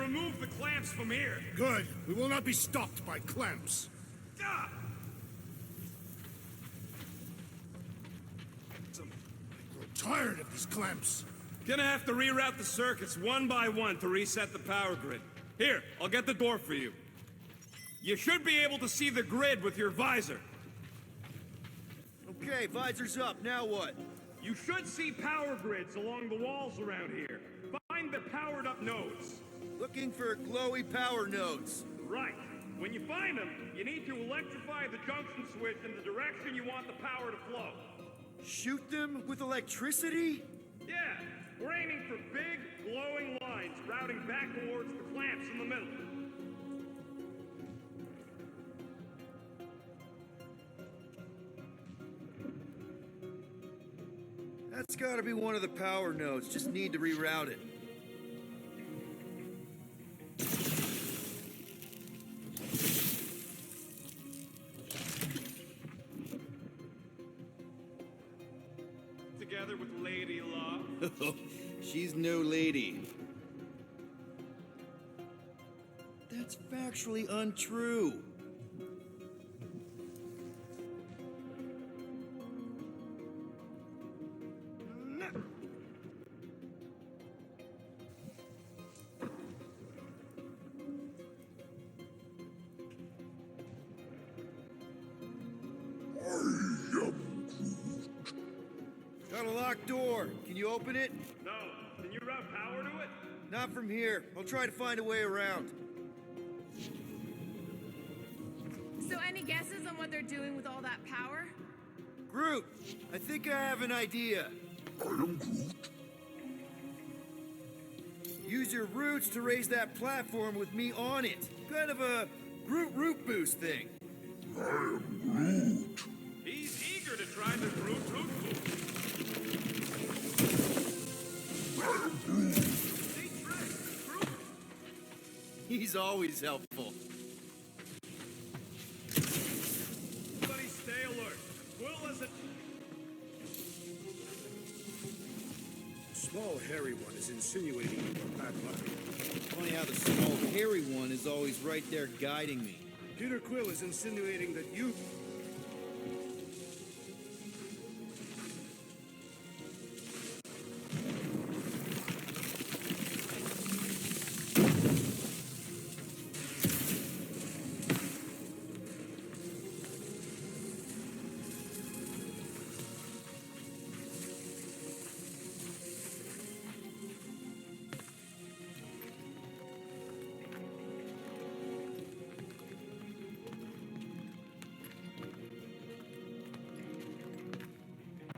remove the clamps from here. Good. We will not be stopped by clamps. Ah! I grow tired of these clamps. Gonna have to reroute the circuits one by one to reset the power grid. Here, I'll get the door for you. You should be able to see the grid with your visor. Okay, visor's up. Now what? You should see power grids along the walls around here. Find the powered up nodes. Looking for glowy power nodes. Right. When you find them, you need to electrify the junction switch in the direction you want the power to flow. Shoot them with electricity? Yeah, we're aiming for big, glowing lines routing back towards the clamps in the middle. That's gotta be one of the power nodes. Just need to reroute it. Together with Lady Law. She's no lady. That's factually untrue. Got a locked door. Can you open it? No. Can you route power to it? Not from here. I'll try to find a way around. So any guesses on what they're doing with all that power? Groot, I think I have an idea. I am Groot. Use your roots to raise that platform with me on it. Kind of a Groot root boost thing. I am Groot. He's eager to try the Groot root boost. I am Groot. See, Drax, Groot. He's always helpful. Everybody stay alert. Quill isn't... Small hairy one is insinuating your bad luck. Funny how the small hairy one is always right there guiding me. Peter Quill is insinuating that you...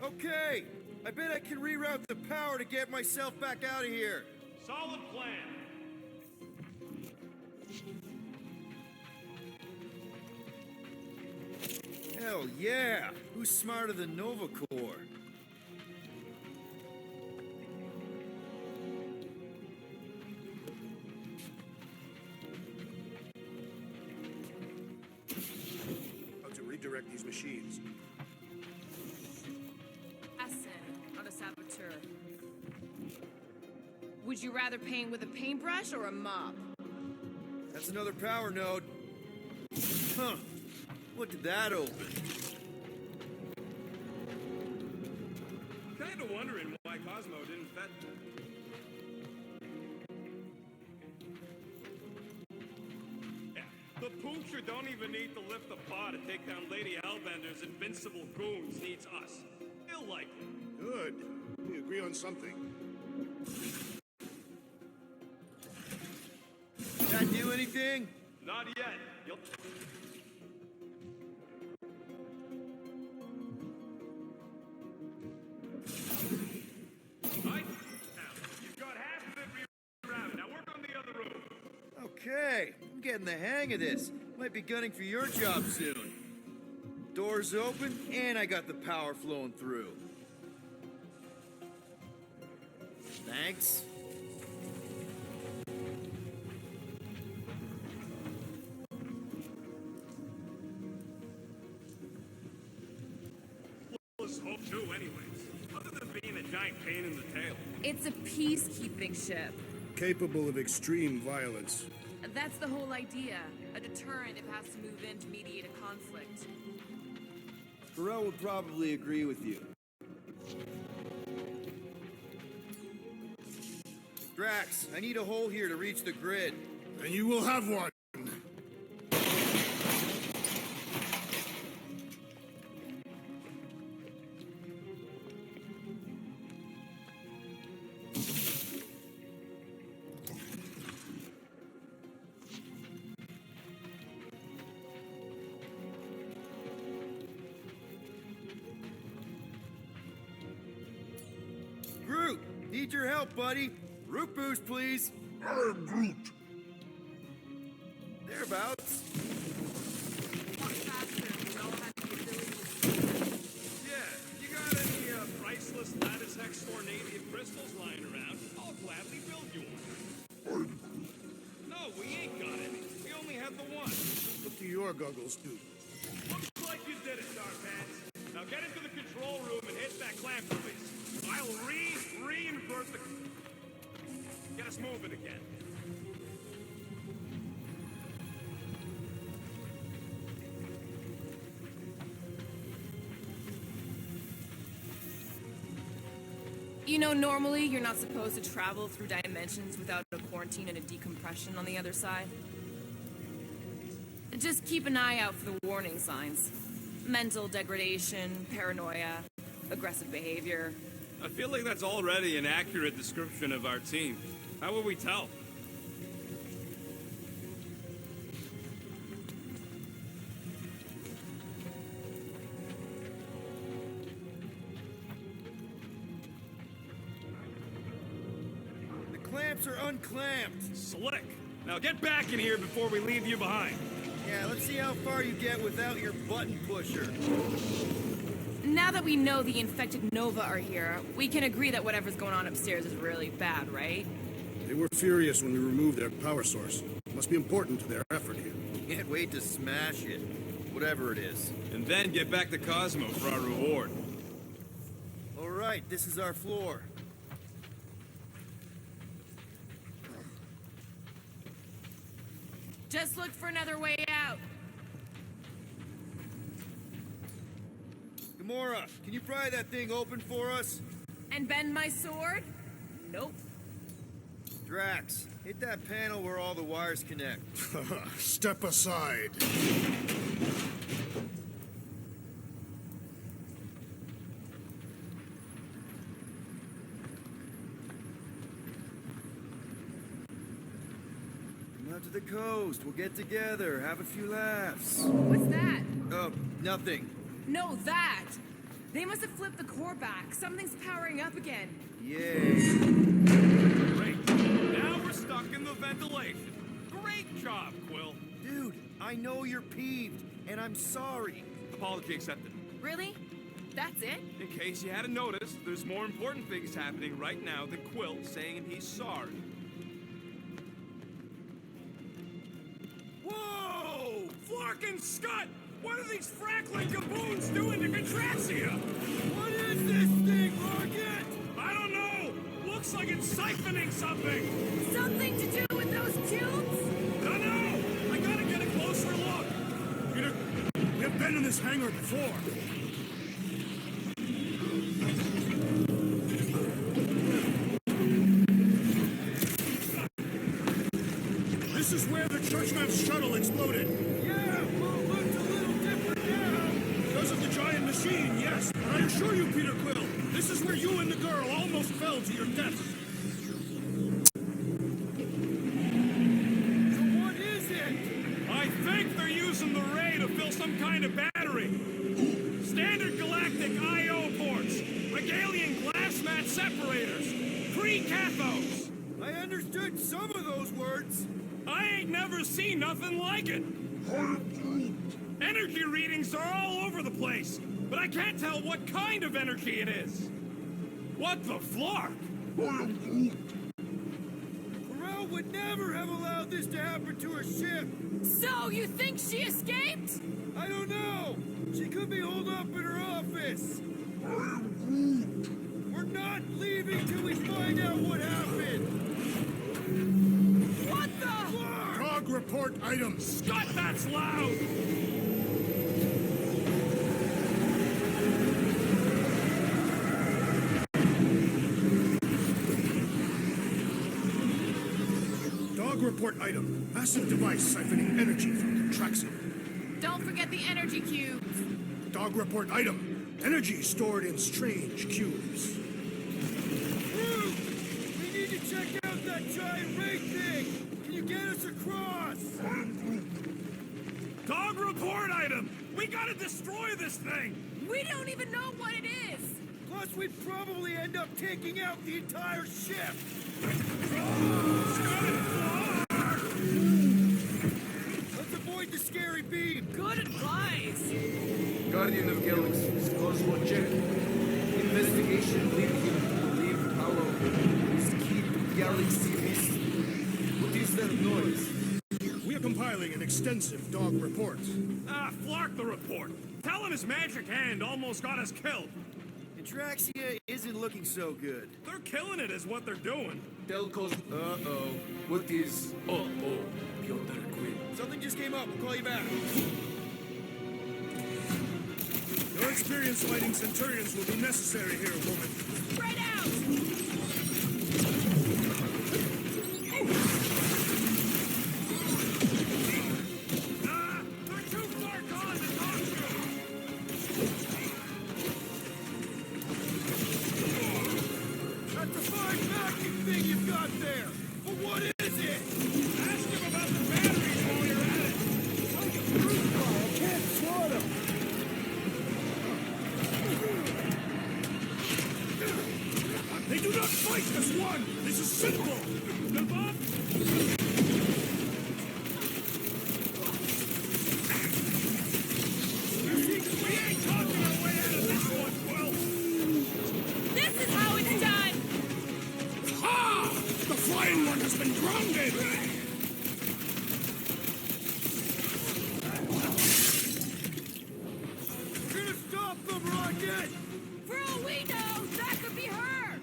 Okay, I bet I can reroute the power to get myself back out of here. Solid plan. Hell yeah! Who's smarter than Nova Corps? How to redirect these machines. Not a saboteur. Would you rather paint with a paintbrush or a mop? That's another power node. Huh. What did that open? Kinda wondering why Cosmo didn't fet... Yeah, the Poocher don't even need to lift a paw to take down Lady Hellbender's invincible goons. Needs us. He'll like it. Good. We agree on something. That do anything? Not yet. You'll... Right. Now, you've got half of it rerouted. Now work on the other room. Okay, I'm getting the hang of this. Might be gunning for your job soon. Doors open, and I got the power flowing through. Thanks. Let's hope too, anyways. Other than being a giant pain in the tail. It's a peacekeeping ship. capable of extreme violence. That's the whole idea. A deterrent if it has to move in to mediate a conflict. Hurl would probably agree with you. Drax, I need a hole here to reach the grid. And you will have one. Groot, need your help, buddy. Root boost, please. I am Groot. Thereabouts. Walk faster. We all have the ability Yeah, you got any priceless lattice hex tornadium crystals lying around? I'll gladly build you one. No, we ain't got any. We only have the one. What do your goggles do? Looks like you did it, Darpants. Now get into the control room and hit that clamp release. I'll reinvert the... Get us moving again. You know, normally you're not supposed to travel through dimensions without a quarantine and a decompression on the other side. Just keep an eye out for the warning signs. Mental degradation, paranoia, aggressive behavior. I feel like that's already an accurate description of our team. How would we tell? The clamps are unclamped. Slick. Now get back in here before we leave you behind. Yeah, let's see how far you get without your button pusher. Now that we know the infected Nova are here, we can agree that whatever's going on upstairs is really bad, right? They were furious when we removed their power source. Must be important to their effort here. Can't wait to smash it. Whatever it is. And then get back to Cosmo for our reward. All right, this is our floor. Just look for another way out. Gamora, can you pry that thing open for us? And bend my sword? Nope. Drax, hit that panel where all the wires connect. Step aside. Come out to the coast. We'll get together, have a few laughs. What's that? Nothing. No, that! They must have flipped the core back. Something's powering up again. Yay. Great. Now we're stuck in the ventilation. Great job, Quill. Dude, I know you're peeved, and I'm sorry. Apology accepted. Really? That's it? In case you hadn't noticed, there's more important things happening right now than Quill saying he's sorry. Whoa! Flarkin' Scud! What are these frackling gaboons doing to Contraxia? What is this thing, Rocket? I don't know! Looks like it's siphoning something! Something to do with those cubes? No! I gotta get a closer look! Peter, we have been in this hangar before. This is where the Churchman's shuttle exploded. Yeah, well, it looks a little different now. Because of the giant machine, yes. But I assure you, Peter Quill, this is where you and the girl almost fell to your deaths. So what is it? I think they're using the ray to fill some kind of battery. Standard galactic I.O. ports, Regalian glass mat separators, pre-cathodes. I understood some of those words. I ain't never seen nothing like it. Energy readings are all over the place, but I can't tell what kind of energy it is. What the flark? Hurl would never have allowed this to happen to her ship. So, you think she escaped? I don't know. She could be holed up in her office. We're not leaving till we find out what happened. Dog report items. Scott, that's loud! Dog report item. Massive device siphoning energy from contraction. Don't forget the energy cubes. Dog report item. Energy stored in strange cubes. Groot! We need to check out that giant ray thing! Can you get us across? Dog report item! We gotta destroy this thing! We don't even know what it is. Plus, we'd probably end up taking out the entire ship! Let's avoid the scary beam! Good advice. Guardian of Galaxies, Cosmo check. Investigation lead him to believe Paolo is keep galaxy mist. What is that noise? We are compiling an extensive dog report. Ah, Flark the report. Tell him his magic hand almost got us killed. And Draxia isn't looking so good. They're killing it is what they're doing. Tell Cosmo. Uh-oh. What is Peter Quill? Something just came up. We'll call you back. Your experience fighting Centurions will be necessary here, woman. Spread out. They're too far gone to talk to. That's a fine vacuum thing you've got there! But what is it? Ask him about the batteries while you're at it. I can't swat him! They do not fight as one! This is simple! Move up. We ain't talking our way out of this one, Quill. This is how it's done. Ha! The flying one has been grounded! We're gonna stop them, Rocket! For all we know, that could be her.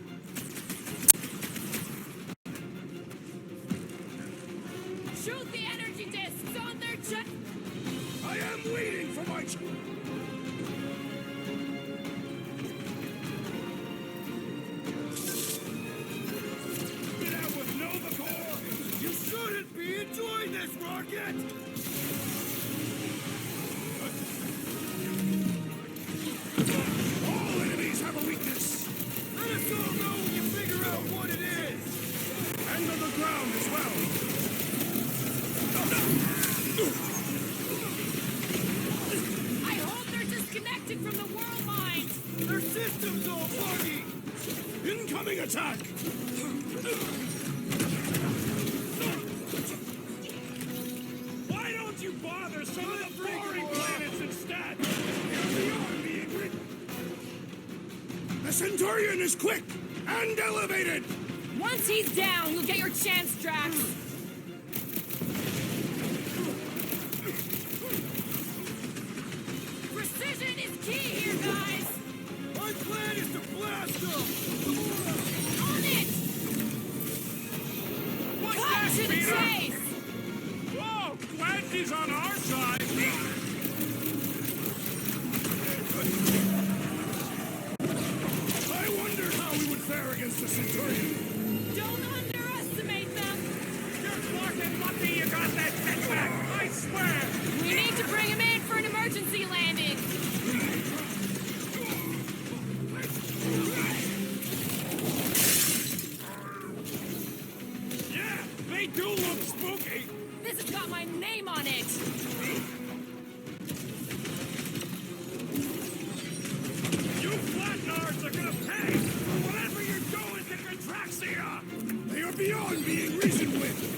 Shoot the energy discs on their chest. I am waiting for my... Get out with Nova Corps. You shouldn't be enjoying this, Rocket! All enemies have a weakness! Let us all know when you figure out what it is! And on the ground as well! I hope they're disconnected from the world mind. Their system's all buggy! Incoming attack! Why don't you bother some of the boring planets instead? Beyond being rid- The Centurion is quick and elevated! Once he's down, you'll get your chance, Drax. Precision is key here, guys. My plan is to blast them! On it! What's Cut that, to the Peter? chase! Whoa, glad she's on our side. I wonder how we would fare against the Centurion. Don't underestimate them. You're fucking lucky you got that thing back. I swear. We need to bring him in for an emergency landing. Yeah, they do look spooky. This has got my name on it. You flatnards are gonna pay for whatever you're doing to Contraxia. They are beyond being reasoned with.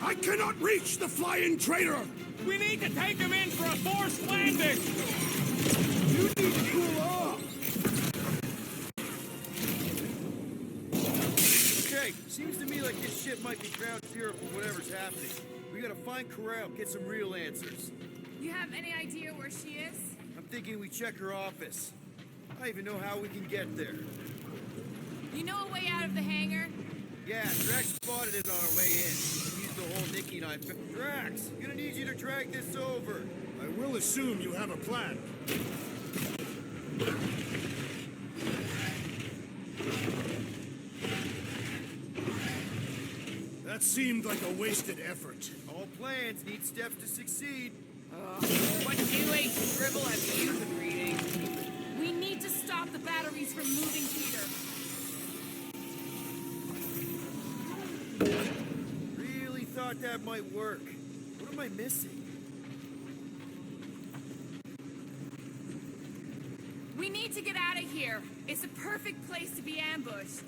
I cannot reach the flying traitor! We need to take him in for a forced landing. You need to cool off! Okay, seems to me like this ship might be ground zero for whatever's happening. We gotta find Corral, get some real answers. You have any idea where she is? I'm thinking we check her office. I don't even know how we can get there. You know a way out of the hangar? Yeah, Drax spotted it on our way in. Used the whole Nikki knife. Drax, gonna need you to drag this over. I will assume you have a plan. That seemed like a wasted effort. All plans need steps to succeed. What new age scribble have you been reading? We need to stop the batteries from moving, Peter. Really thought that might work. What am I missing? We need to get out of here. It's a perfect place to be ambushed.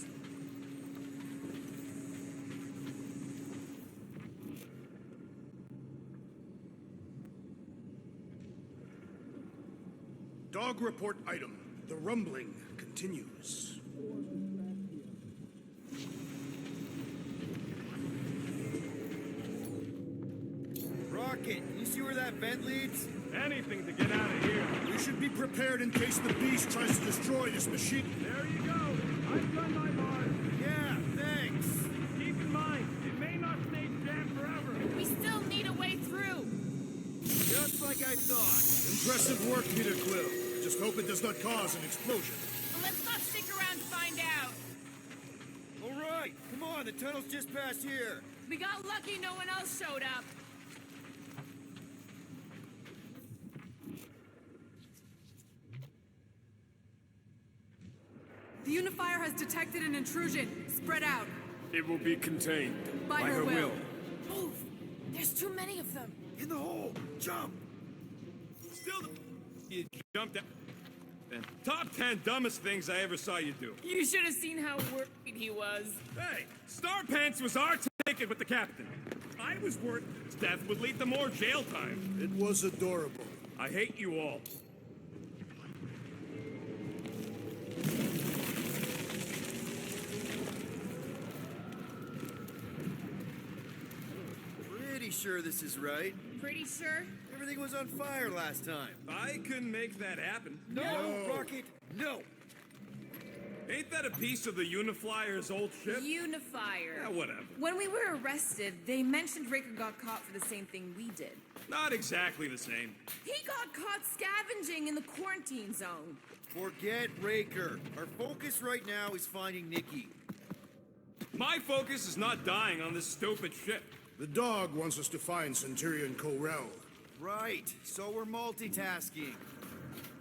Dog report item. The rumbling continues. Rocket, you see where that vent leads? Anything to get out of here. We should be prepared in case the beast tries to destroy this machine. There you go. I've done my part. Yeah, thanks. Keep in mind, it may not stay jammed forever. We still need a way through. Just like I thought. Impressive work, Peter Quill. Just hope it does not cause an explosion. Well, let's not stick around to find out. All right, come on, the tunnel's just past here. We got lucky no one else showed up. The unifier has detected an intrusion. Spread out. It will be contained. By her will. Move! There's too many of them. In the hole, jump. Still, you jumped out. And top 10 dumbest things I ever saw you do. You should have seen how worried he was. Hey, Star Pants was our ticket with the captain. I was worried his death would lead to more jail time. It was adorable. I hate you all. Pretty sure this is right. Pretty sure? Everything was on fire last time. I couldn't make that happen. No, Rocket, no. Ain't that a piece of the Uniflyer's old ship? Unifier. Yeah, whatever. When we were arrested, they mentioned Raker got caught for the same thing we did. Not exactly the same. He got caught scavenging in the quarantine zone. Forget Raker. Our focus right now is finding Nikki. My focus is not dying on this stupid ship. The dog wants us to find Centurion Corel. Right, so we're multitasking.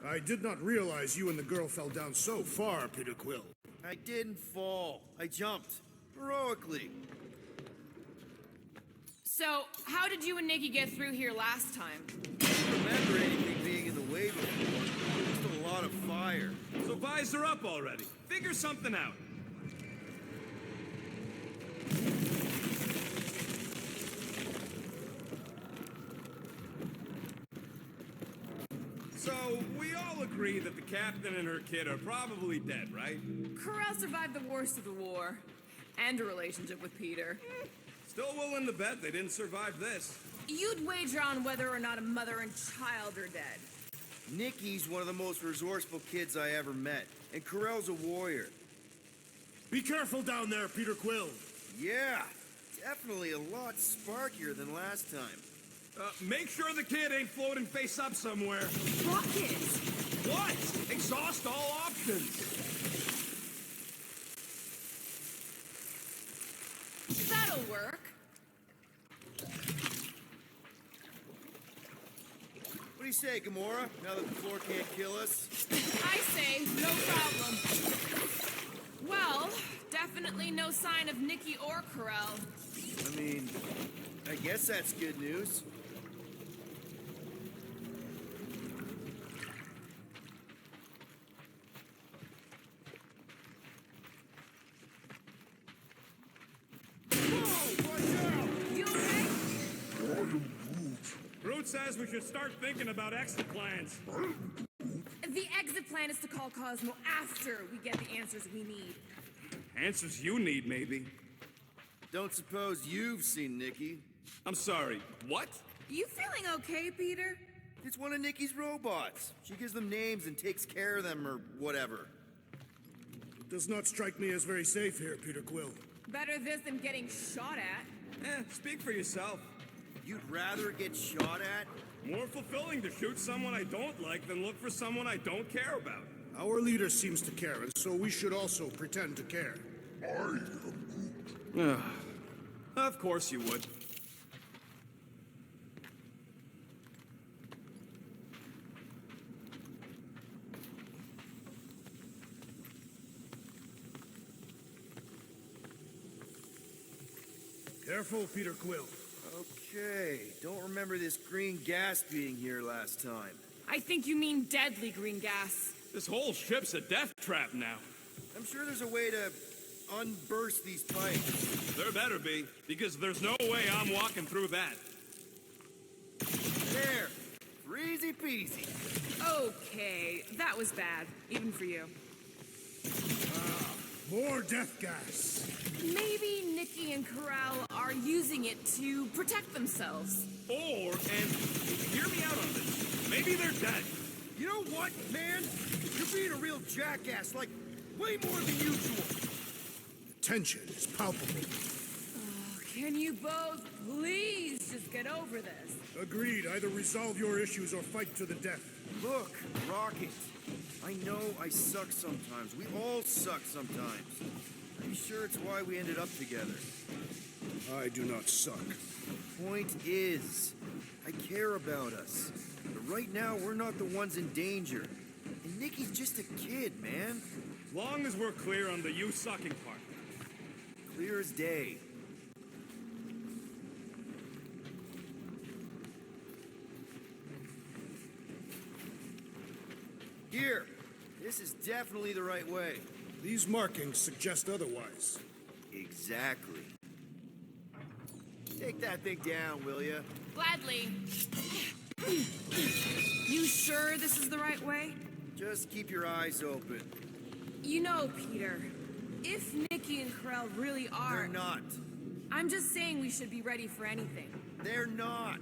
I did not realize you and the girl fell down so far, Peter Quill. I didn't fall. I jumped. Heroically. So, how did you and Nikki get through here last time? I don't remember anything being in the way before. Just a lot of fire. So visor up already. Figure something out. So, we all agree that the captain and her kid are probably dead, right? Corral survived the worst of the war. And a relationship with Peter. Still willing to bet they didn't survive this. You'd wager on whether or not a mother and child are dead. Nikki's one of the most resourceful kids I ever met. And Corell's a warrior. Be careful down there, Peter Quill. Yeah, definitely a lot sparkier than last time. Make sure the kid ain't floating face up somewhere. Rockets! What? Exhaust all options. That'll work. What do you say, Gamora? Now that the floor can't kill us? I say, no problem. Well, definitely no sign of Nikki or Corel. I mean, I guess that's good news. You okay? Groot says we should start thinking about exit plans. The exit plan is to call Cosmo after we get the answers we need. Answers you need, maybe. Don't suppose you've seen Nikki? I'm sorry, what? You feeling okay, Peter? It's one of Nikki's robots. She gives them names and takes care of them or whatever. It does not strike me as very safe here, Peter Quill. Better this than getting shot at. Speak for yourself. You'd rather get shot at? More fulfilling to shoot someone I don't like than look for someone I don't care about. Our leader seems to care, and so we should also pretend to care. Of course you would. Careful, Peter Quill. Okay, don't remember this green gas being here last time. I think you mean deadly green gas. This whole ship's a death trap now. I'm sure there's a way to unburst these pipes. There better be, because there's no way I'm walking through that. There! Easy peasy. Okay, that was bad, even for you. More death gas. Maybe Nikki and Corral are using it to protect themselves. Or, and hear me out on this, maybe they're dead. You know what, man? You're being a real jackass, like, way more than usual. The tension is palpable. Can you both please just get over this? Agreed. Either resolve your issues or fight to the death. Look, Rocket. I know I suck sometimes. We all suck sometimes. Pretty sure it's why we ended up together. I do not suck. Point is, I care about us. But right now, we're not the ones in danger. And Nikki's just a kid, man. As long as we're clear on the you sucking part. Clear as day. Here, this is definitely the right way. These markings suggest otherwise. Exactly. Take that thing down, will ya? Gladly. You sure this is the right way? Just keep your eyes open. You know, Peter, if Nikki and Corral really are... They're not. I'm just saying we should be ready for anything. They're not.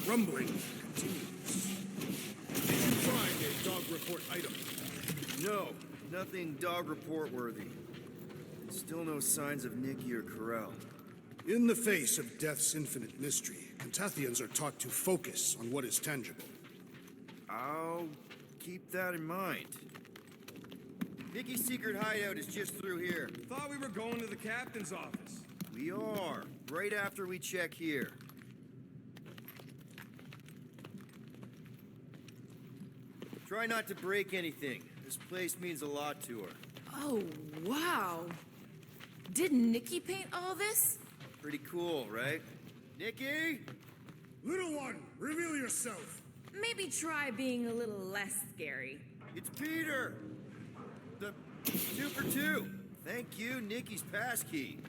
Rumbling continues. Did you find a dog report item? No, nothing dog report worthy. And still no signs of Nikki or Corral. In the face of death's infinite mystery, Cantathians are taught to focus on what is tangible. I'll keep that in mind. Nikki's secret hideout is just through here. Thought we were going to the captain's office. We are, right after we check here. Try not to break anything. This place means a lot to her. Oh, wow. Did Nikki paint all this? Pretty cool, right? Nikki? Little one, reveal yourself. Maybe try being a little less scary. It's Peter! The 2 for 2. Thank you, Nikki's passkey.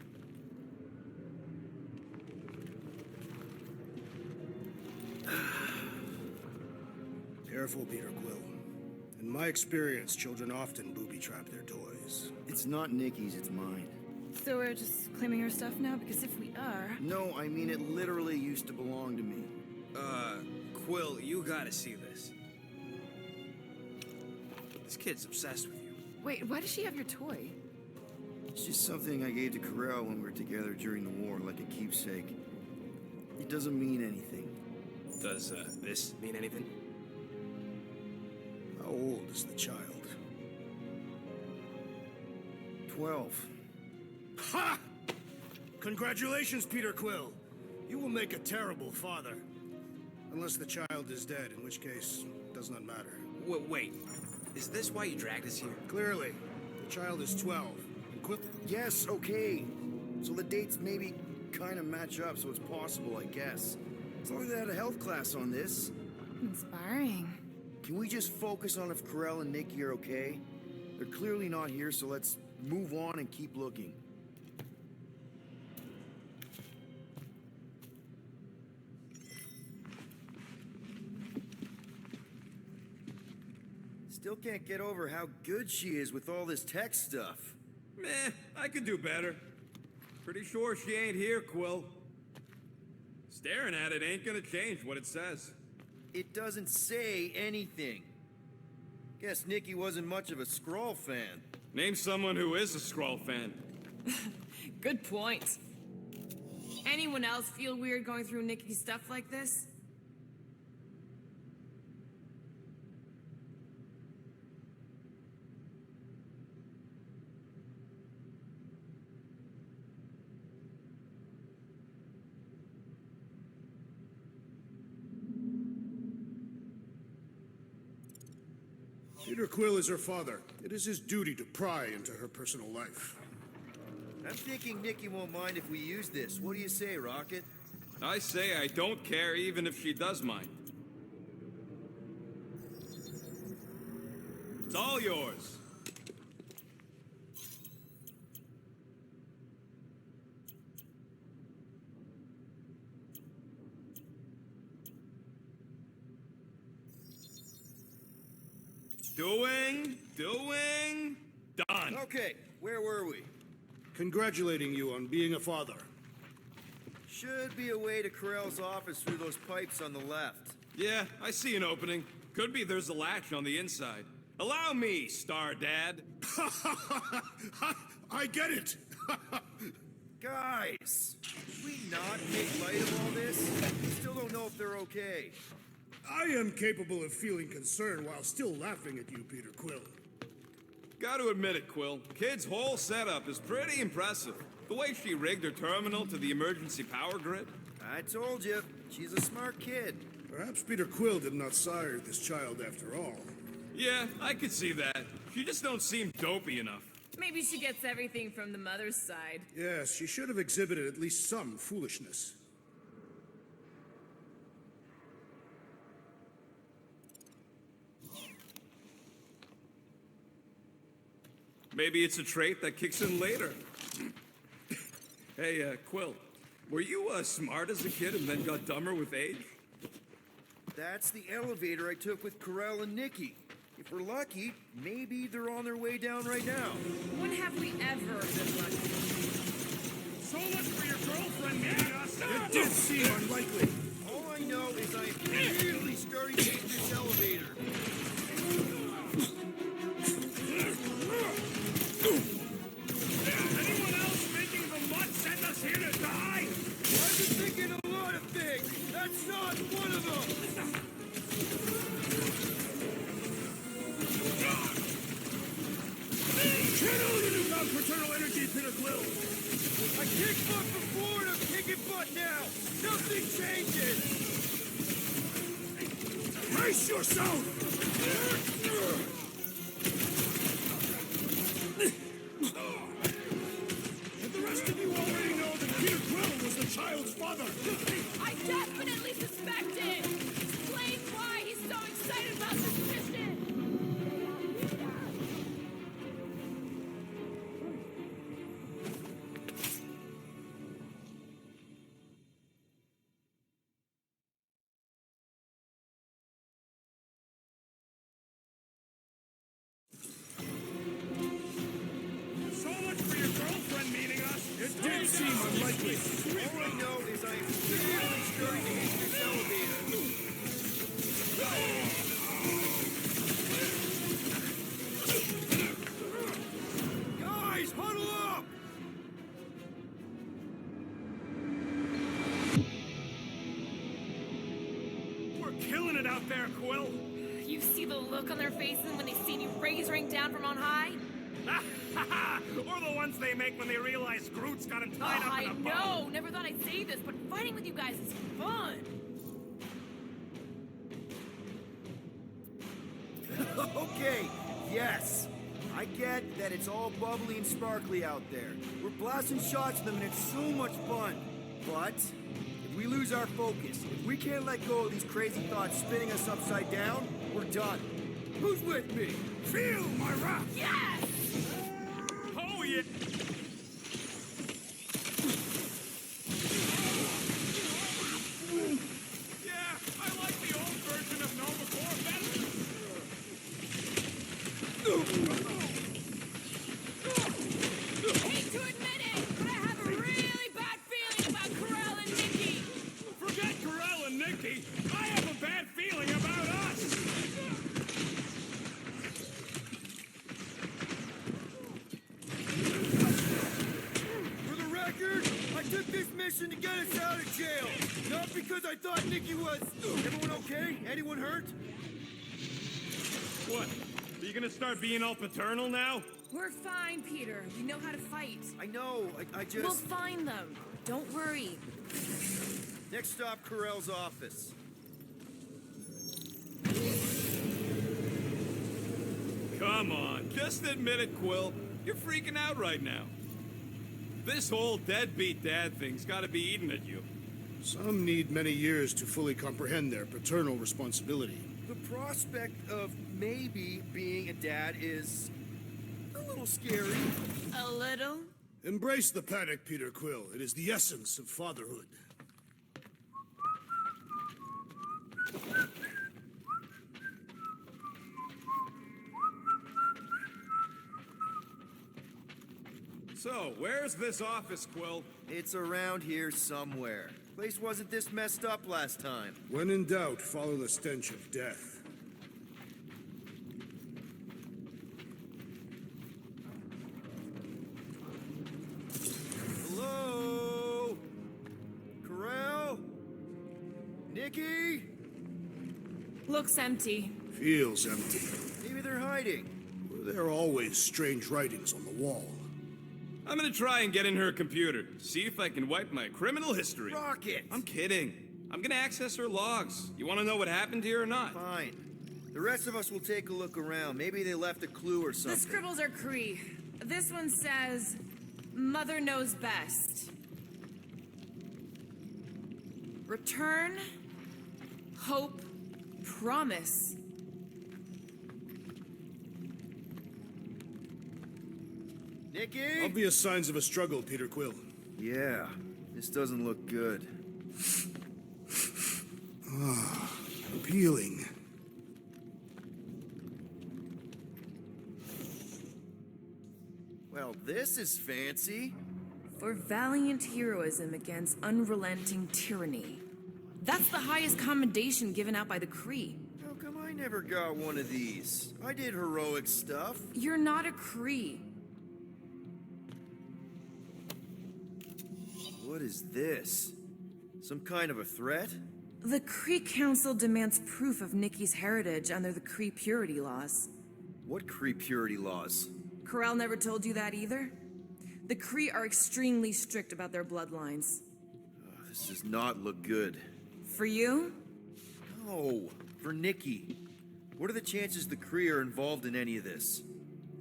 Careful, Peter Quill. In my experience, children often booby-trap their toys. It's not Nikki's, it's mine. So we're just claiming her stuff now? Because if we are... No, I mean it literally used to belong to me. Quill, you gotta see this. This kid's obsessed with you. Wait, why does she have your toy? It's just something I gave to Corral when we were together during the war, like a keepsake. It doesn't mean anything. Does, this mean anything? How old is the child? 12. Ha! Congratulations, Peter Quill. You will make a terrible father. Unless the child is dead, in which case, it does not matter. Wait, is this why you dragged us here? Clearly, the child is 12. And Quill... Yes, okay. So the dates maybe kind of match up, so it's possible, I guess. As long as they had a health class on this. Inspiring. Can we just focus on if Corell and Nikki are okay? They're clearly not here, so let's move on and keep looking. Still can't get over how good she is with all this tech stuff. Meh, I could do better. Pretty sure she ain't here, Quill. Staring at it ain't gonna change what it says. It doesn't say anything. Guess Nikki wasn't much of a Skrull fan. Name someone who is a Skrull fan. Good point. Anyone else feel weird going through Nikki's stuff like this? Peter Quill is her father. It is his duty to pry into her personal life. I'm thinking Nikki won't mind if we use this. What do you say, Rocket? I say I don't care even if she does mind. It's all yours. Doing, done. Okay, where were we? Congratulating you on being a father. Should be a way to Corell's office through those pipes on the left. Yeah, I see an opening. Could be there's a latch on the inside. Allow me, Star Dad. I get it. Guys, should we not make light of all this? We still don't know if they're okay. I am capable of feeling concern while still laughing at you, Peter Quill. Gotta admit it, Quill. Kid's whole setup is pretty impressive. The way she rigged her terminal to the emergency power grid. I told you, she's a smart kid. Perhaps Peter Quill did not sire this child after all. Yeah, I could see that. She just don't seem dopey enough. Maybe she gets everything from the mother's side. Yes, she should have exhibited at least some foolishness. Maybe it's a trait that kicks in later. Hey, Quill, were you smart as a kid and then got dumber with age? That's the elevator I took with Corell and Nikki. If we're lucky, maybe they're on their way down right now. When have we ever been lucky? So much for your girlfriend meeting us. It did seem unlikely. All I know is I am really starting to hate this elevator. Anyone else making the mud send us here to die? I've been thinking a lot of things. That's not one of them. Channel your newfound paternal energy, Peter Quill. I kicked butt before and I'm kicking butt now. Nothing changes. Brace yourself! And the rest of you already know that Peter Quill was the child's father. I definitely suspected! Explain why he's so excited about this mission! So much for your girlfriend meeting us. It did seem unlikely. All I know is I am really starting to hate this elevator. Guys, huddle up! We're killing it out there, Quill. You see the look on their faces when they see you rain down from on high? Or the ones they make when they realize Groot's got him tied up I in a bow. know! Never thought I'd say this, but fighting with you guys is fun! Okay, yes. I get that it's all bubbly and sparkly out there. We're blasting shots at them and it's so much fun. But if we lose our focus. If we can't let go of these crazy thoughts spinning us upside down, we're done. Who's with me? Feel my wrath! Yes! Oh, yeah! Yeah, I like the old version of Nova Corps better. Hate to admit it, but I have a really bad feeling about Corral and Nikki. Forget Corell and Nikki. I have a bad feeling about us. For the record, I took this mission to get us out of jail. Not because I thought Nikki was... Everyone okay? Anyone hurt? What? Are you gonna start being all paternal now? We're fine, Peter. We know how to fight. I know, I just... We'll find them. Don't worry. Next stop, Corell's office. Come on, just admit it, Quill. You're freaking out right now. This whole deadbeat dad thing's gotta be eating at you. Some need many years to fully comprehend their paternal responsibility. The prospect of maybe being a dad is... a little scary. A little? Embrace the panic, Peter Quill. It is the essence of fatherhood. So, where's this office, Quill? It's around here somewhere. Place wasn't this messed up last time. When in doubt, follow the stench of death. Hello? Corell? Nikki? Looks empty. Feels empty. Maybe they're hiding. There are always strange writings on the wall. I'm gonna try and get in her computer, see if I can wipe my criminal history. Rocket! I'm kidding. I'm gonna access her logs. You wanna know what happened here or not? Fine. The rest of us will take a look around. Maybe they left a clue or The something. scribbles are Cree. This one says, Mother knows best. Return, hope, promise. Nikki? Obvious signs of a struggle, Peter Quill. Yeah, this doesn't look good. Appealing. Well, this is fancy. For valiant heroism against unrelenting tyranny. That's the highest commendation given out by the Cree. How come I never got one of these? I did heroic stuff. You're not a Cree. What is this? Some kind of a threat? The Cree Council demands proof of Nikki's heritage under the Cree purity laws. What Cree purity laws? Corral never told you that either? The Cree are extremely strict about their bloodlines. This does not look good. For you? No, for Nikki. What are the chances the Cree are involved in any of this?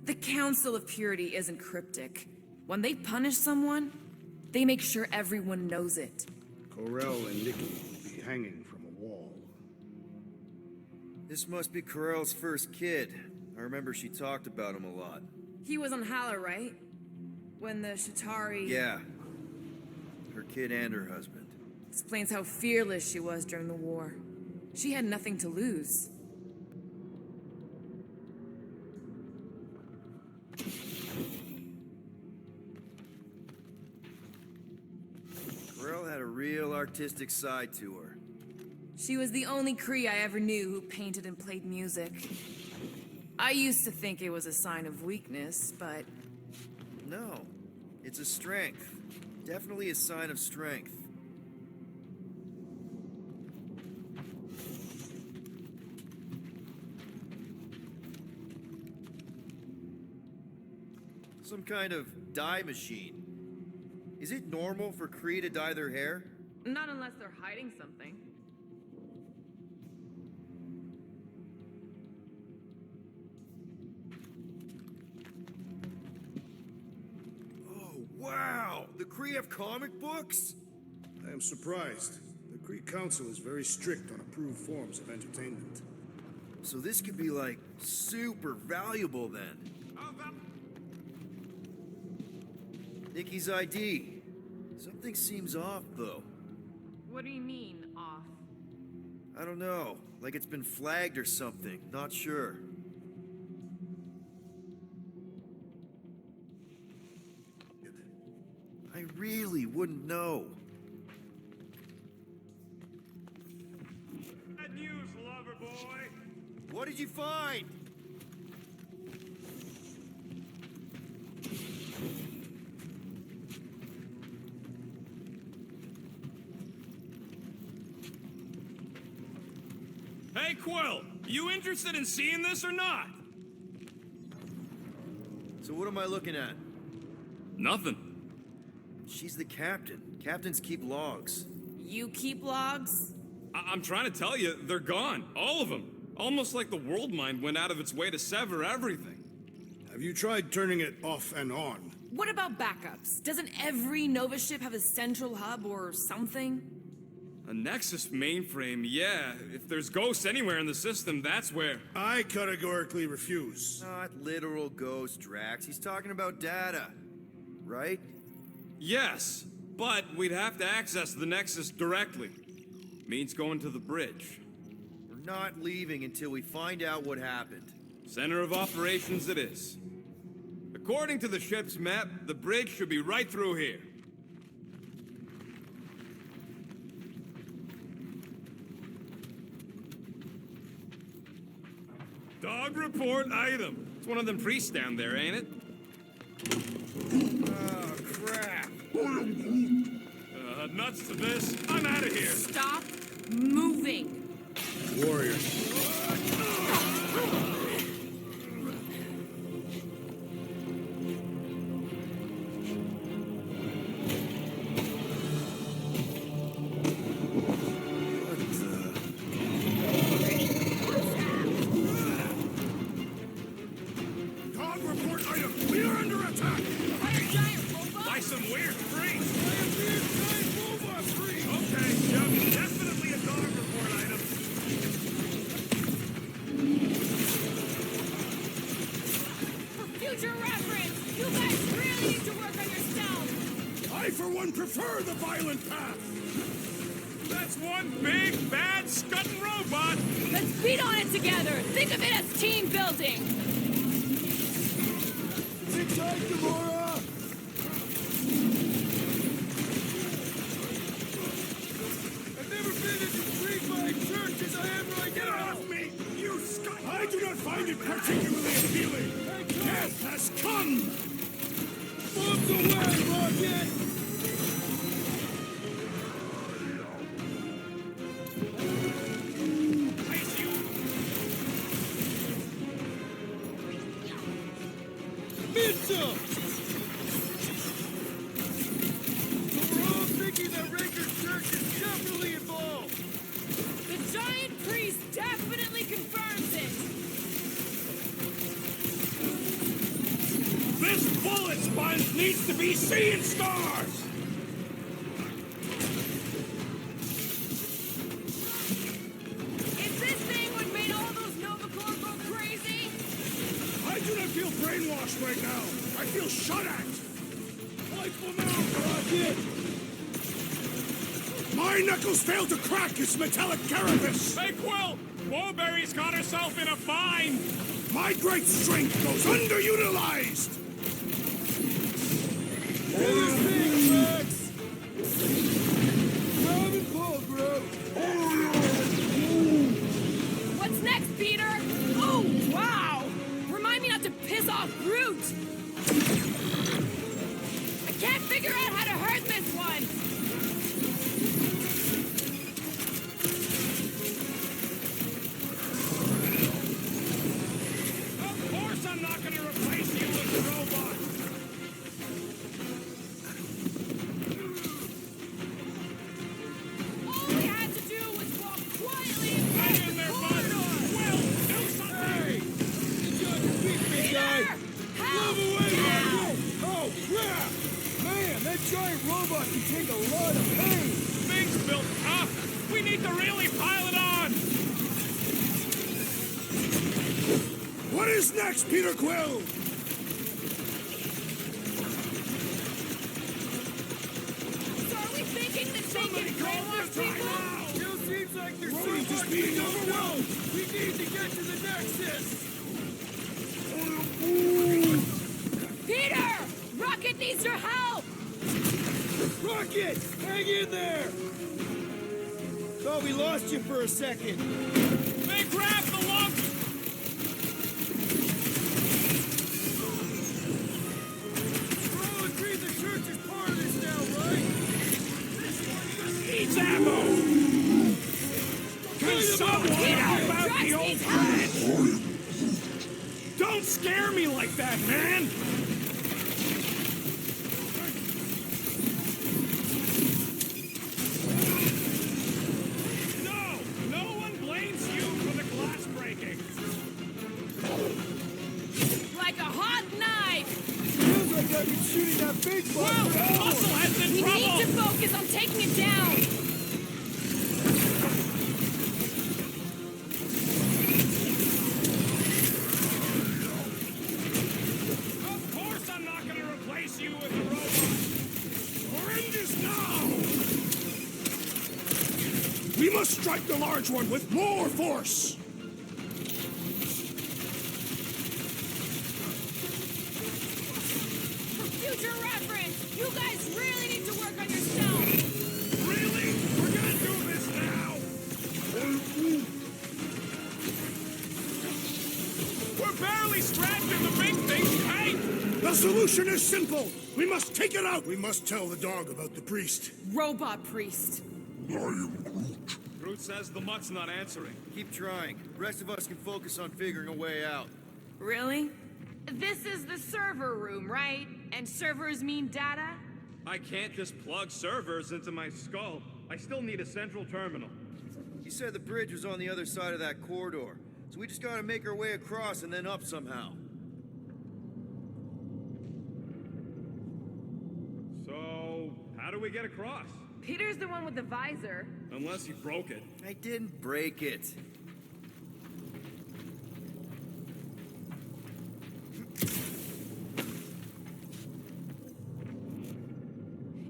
The Council of Purity isn't cryptic. When they punish someone, they make sure everyone knows it. Corell and Nikki will be hanging from a wall. This must be Corell's first kid. I remember she talked about him a lot. He was on Hala, right? When the Shatari... Yeah. Her kid and her husband. Explains how fearless she was during the war. She had nothing to lose. Corell had a real artistic side to her. She was the only Cree I ever knew who painted and played music. I used to think it was a sign of weakness, but... No, it's a strength. Definitely a sign of strength. Some kind of dye machine. Is it normal for Cree to dye their hair? Not unless they're hiding something. Oh, wow! The Cree have comic books? I am surprised. Kree Council is very strict on approved forms of entertainment. So this could be, like, super valuable then. Nikki's ID. Something seems off, though. What do you mean, off? I don't know. Like it's been flagged or something. Not sure. I really wouldn't know. Bad news, lover boy. What did you find? Hey, Quill, you interested in seeing this or not? So what am I looking at? Nothing. She's the captain. Captains keep logs. You keep logs? I'm trying to tell you, they're gone. All of them. Almost like the world mind went out of its way to sever everything. Have you tried turning it off and on? What about backups? Doesn't every Nova ship have a central hub or something? A Nexus mainframe, yeah. If there's ghosts anywhere in the system, that's where. I categorically refuse. Not literal ghost, Drax. He's talking about data. Right? Yes, but we'd have to access the Nexus directly. Means going to the bridge. We're not leaving until we find out what happened. Center of operations it is. According to the ship's map, the bridge should be right through here. Dog report item. It's one of them priests down there, ain't it? Oh, crap. Nuts to this. I'm out of here. Stop moving. Warrior. Dog report item. We are under attack. Fire giant robot? By some weird freaks. Okay, yep, definitely a dog report item. For future reference, you guys really need to work on yourself. I, for one, prefer the violent path. That's one big, bad, scudding robot. Let's beat on it together. Think of it as team building. Sit tight, Gamora! I've never been as intrigued by a church as I am right Get now! off me, you scum! I do not find it particularly appealing. Death has come! Bombs away, Rocket! Pizza! So we're all thinking that Raker's church is definitely involved! The giant priest definitely confirms it. This bullet sponge needs to be seeing stars! Is this thing what made all those Nova Corps go crazy? I do not feel brainwashed right now. I feel shot at. Wipe them out, Rocket! My knuckles failed to crack its metallic carapace. Hey, Quill! Woolberry's got herself in a bind. My great strength goes underutilized. What's next, Peter? Oh, wow! Remind me not to piss off Groot! I can't figure out how to hurt this one! Of course I'm not gonna replace you with a robot. All we had to do was walk quietly and Hang in there, bud. Quill, do something. Guy! Help! Move away, Now! Rocket! Oh, crap! Man, that giant robot can take a What is next, Peter Quill? So are we thinking this thing can brainwash people? Still seems like there's so Rhodey's just much being we don't know. overwhelmed. We need to get to the Nexus. Peter! Rocket needs your help! Rocket, hang in there. Thought we lost you for a second. They grabbed the lump! We're all agreed the church is part of this now, right? Needs ammo! Can someone help out Drax the old needs man? Don't scare me like that, man! No one blames you for the glass breaking. Like a hot knife! Feels like I've been shooting that big bug Whoa! for hours. Muscle has We been need to trouble! focus on taking it down! Of course I'm not gonna replace you with a robot! We're in this now! We must strike the large one with more force! For future reference, you guys really need to work on yourself! Really? We're gonna do this now? We're barely scratching the big thing's paint! The solution is simple! We must take it out! We must tell the dog about the priest. Robot priest. Groot says the mutt's not answering. Keep trying. The rest of us can focus on figuring a way out. Really? This is the server room, right? And servers mean data? I can't just plug servers into my skull. I still need a central terminal. He said the bridge was on the other side of that corridor. So we just gotta make our way across and then up somehow. So, how do we get across? Peter's the one with the visor. Unless you broke it. I didn't break it.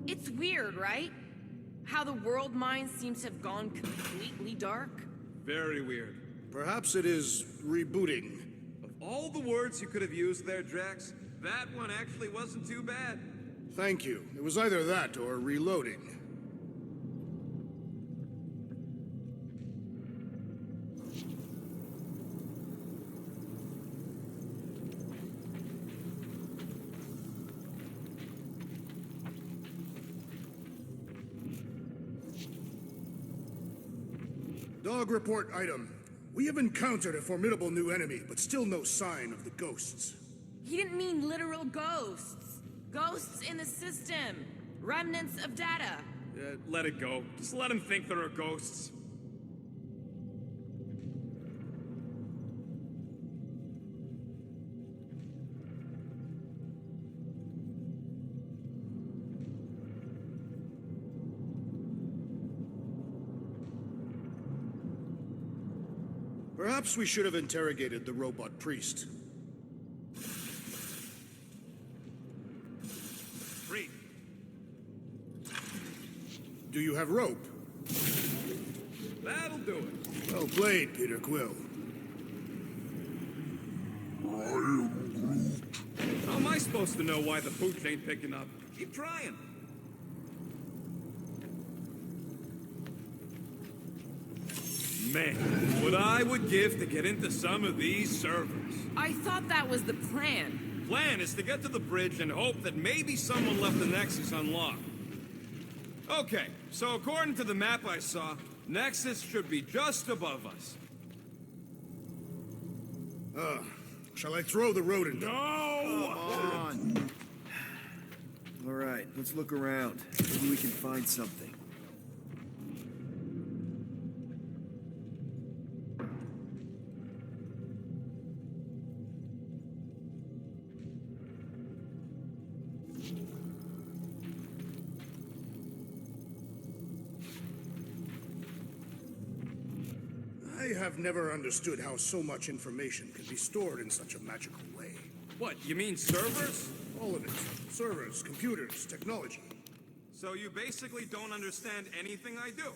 It's weird, right? How the world mind seems to have gone completely dark. Very weird. Perhaps it is rebooting. Of all the words you could have used there, Drax, that one actually wasn't too bad. Thank you. It was either that or reloading. Dog report item. We have encountered a formidable new enemy, but still no sign of the ghosts. He didn't mean literal ghosts. Ghosts in the system. Remnants of data. Let it go. Just let him think there are ghosts. Perhaps we should have interrogated the robot priest. Free. Do you have rope? That'll do it. Well played, Peter Quill. How am I supposed to know why the pooch ain't picking up? Keep trying. Man, what I would give to get into some of these servers. I thought that was the plan. Plan is to get to the bridge and hope that maybe someone left the Nexus unlocked. Okay, so according to the map I saw, Nexus should be just above us. Shall I throw the rodent? No! On. All right, let's look around. Maybe we can find something. I have never understood how so much information can be stored in such a magical way. What, you mean servers? All of it. Servers, computers, technology. So you basically don't understand anything I do?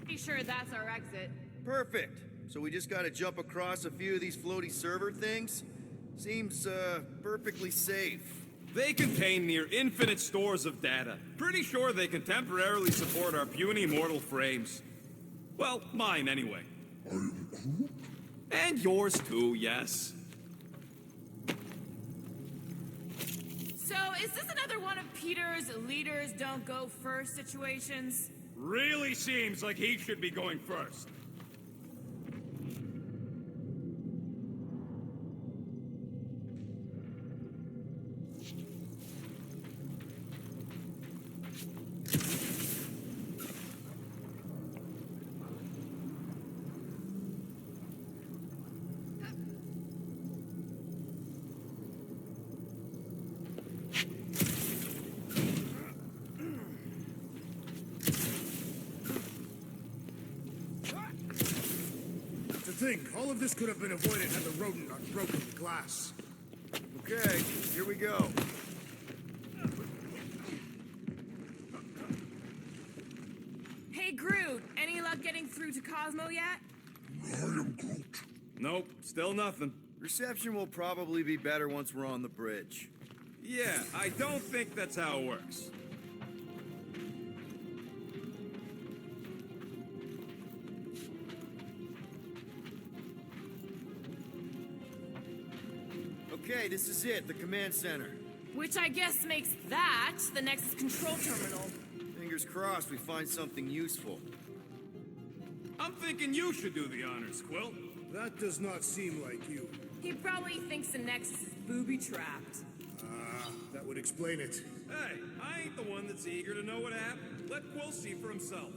Pretty sure that's our exit. Perfect. So we just gotta jump across a few of these floaty server things? Seems, perfectly safe. They contain near infinite stores of data. Pretty sure they can temporarily support our puny mortal frames. Well, mine anyway. And yours too, yes. So, is this another one of Peter's leaders don't go first situations? Really seems like he should be going first. To think, all of this could have been avoided had the rodent not broken the glass. Okay, here we go. Hey, Groot, any luck getting through to Cosmo yet? Nope, still nothing. Reception will probably be better once we're on the bridge. Yeah, I don't think that's how it works. Okay, this is it, the command center. Which I guess makes that the Nexus control terminal. Fingers crossed we find something useful. I'm thinking you should do the honors, Quill. That does not seem like you. He probably thinks the Nexus is booby-trapped. That would explain it. Hey, I ain't the one that's eager to know what happened. Let Quill see for himself.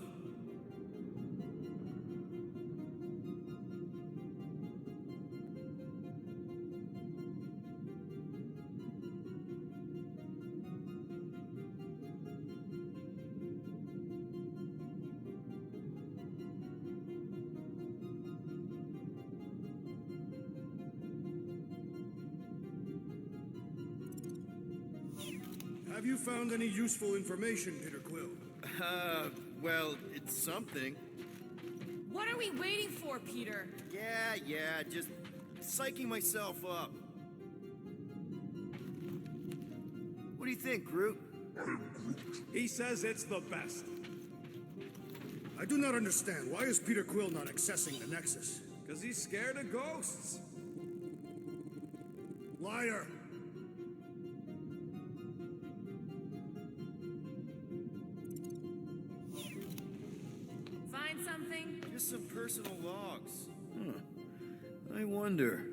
Have you found any useful information, Peter Quill? Well, it's something. What are we waiting for, Peter? Yeah, just psyching myself up. What do you think, Groot? He says it's the best. I do not understand. Why is Peter Quill not accessing the Nexus? Because he's scared of ghosts. Liar! Find something? Just some personal logs. I wonder.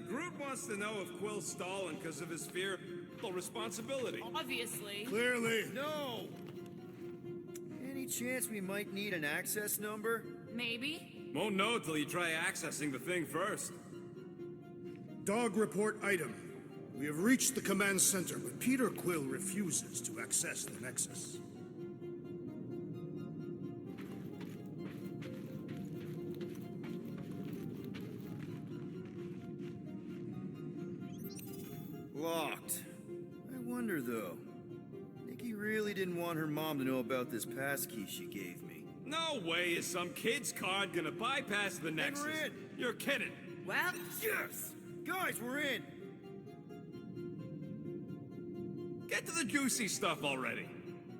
Groot wants to know if Quill's stalling because of his fear of responsibility. Obviously. Clearly. No! Any chance we might need an access number? Maybe. Won't know till you try accessing the thing first. Dog report item. We have reached the command center, but Peter Quill refuses to access the Nexus. Locked. I wonder, though. Nikki really didn't want her mom to know about this passkey she gave me. No way is some kid's card gonna bypass the Nexus. we're in. You're kidding. Well, Yes! Guys, we're in! Get to the juicy stuff already.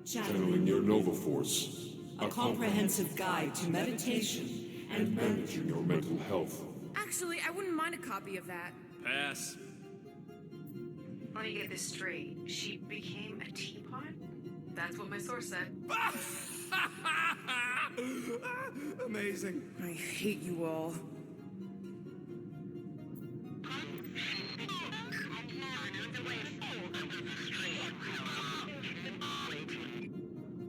Channeling your Nova Force, a comprehensive guide to meditation and managing your mental health. actually, I wouldn't mind a copy of that. Pass. Let me get this straight. She became a teapot? That's what my source said. Amazing. I hate you all.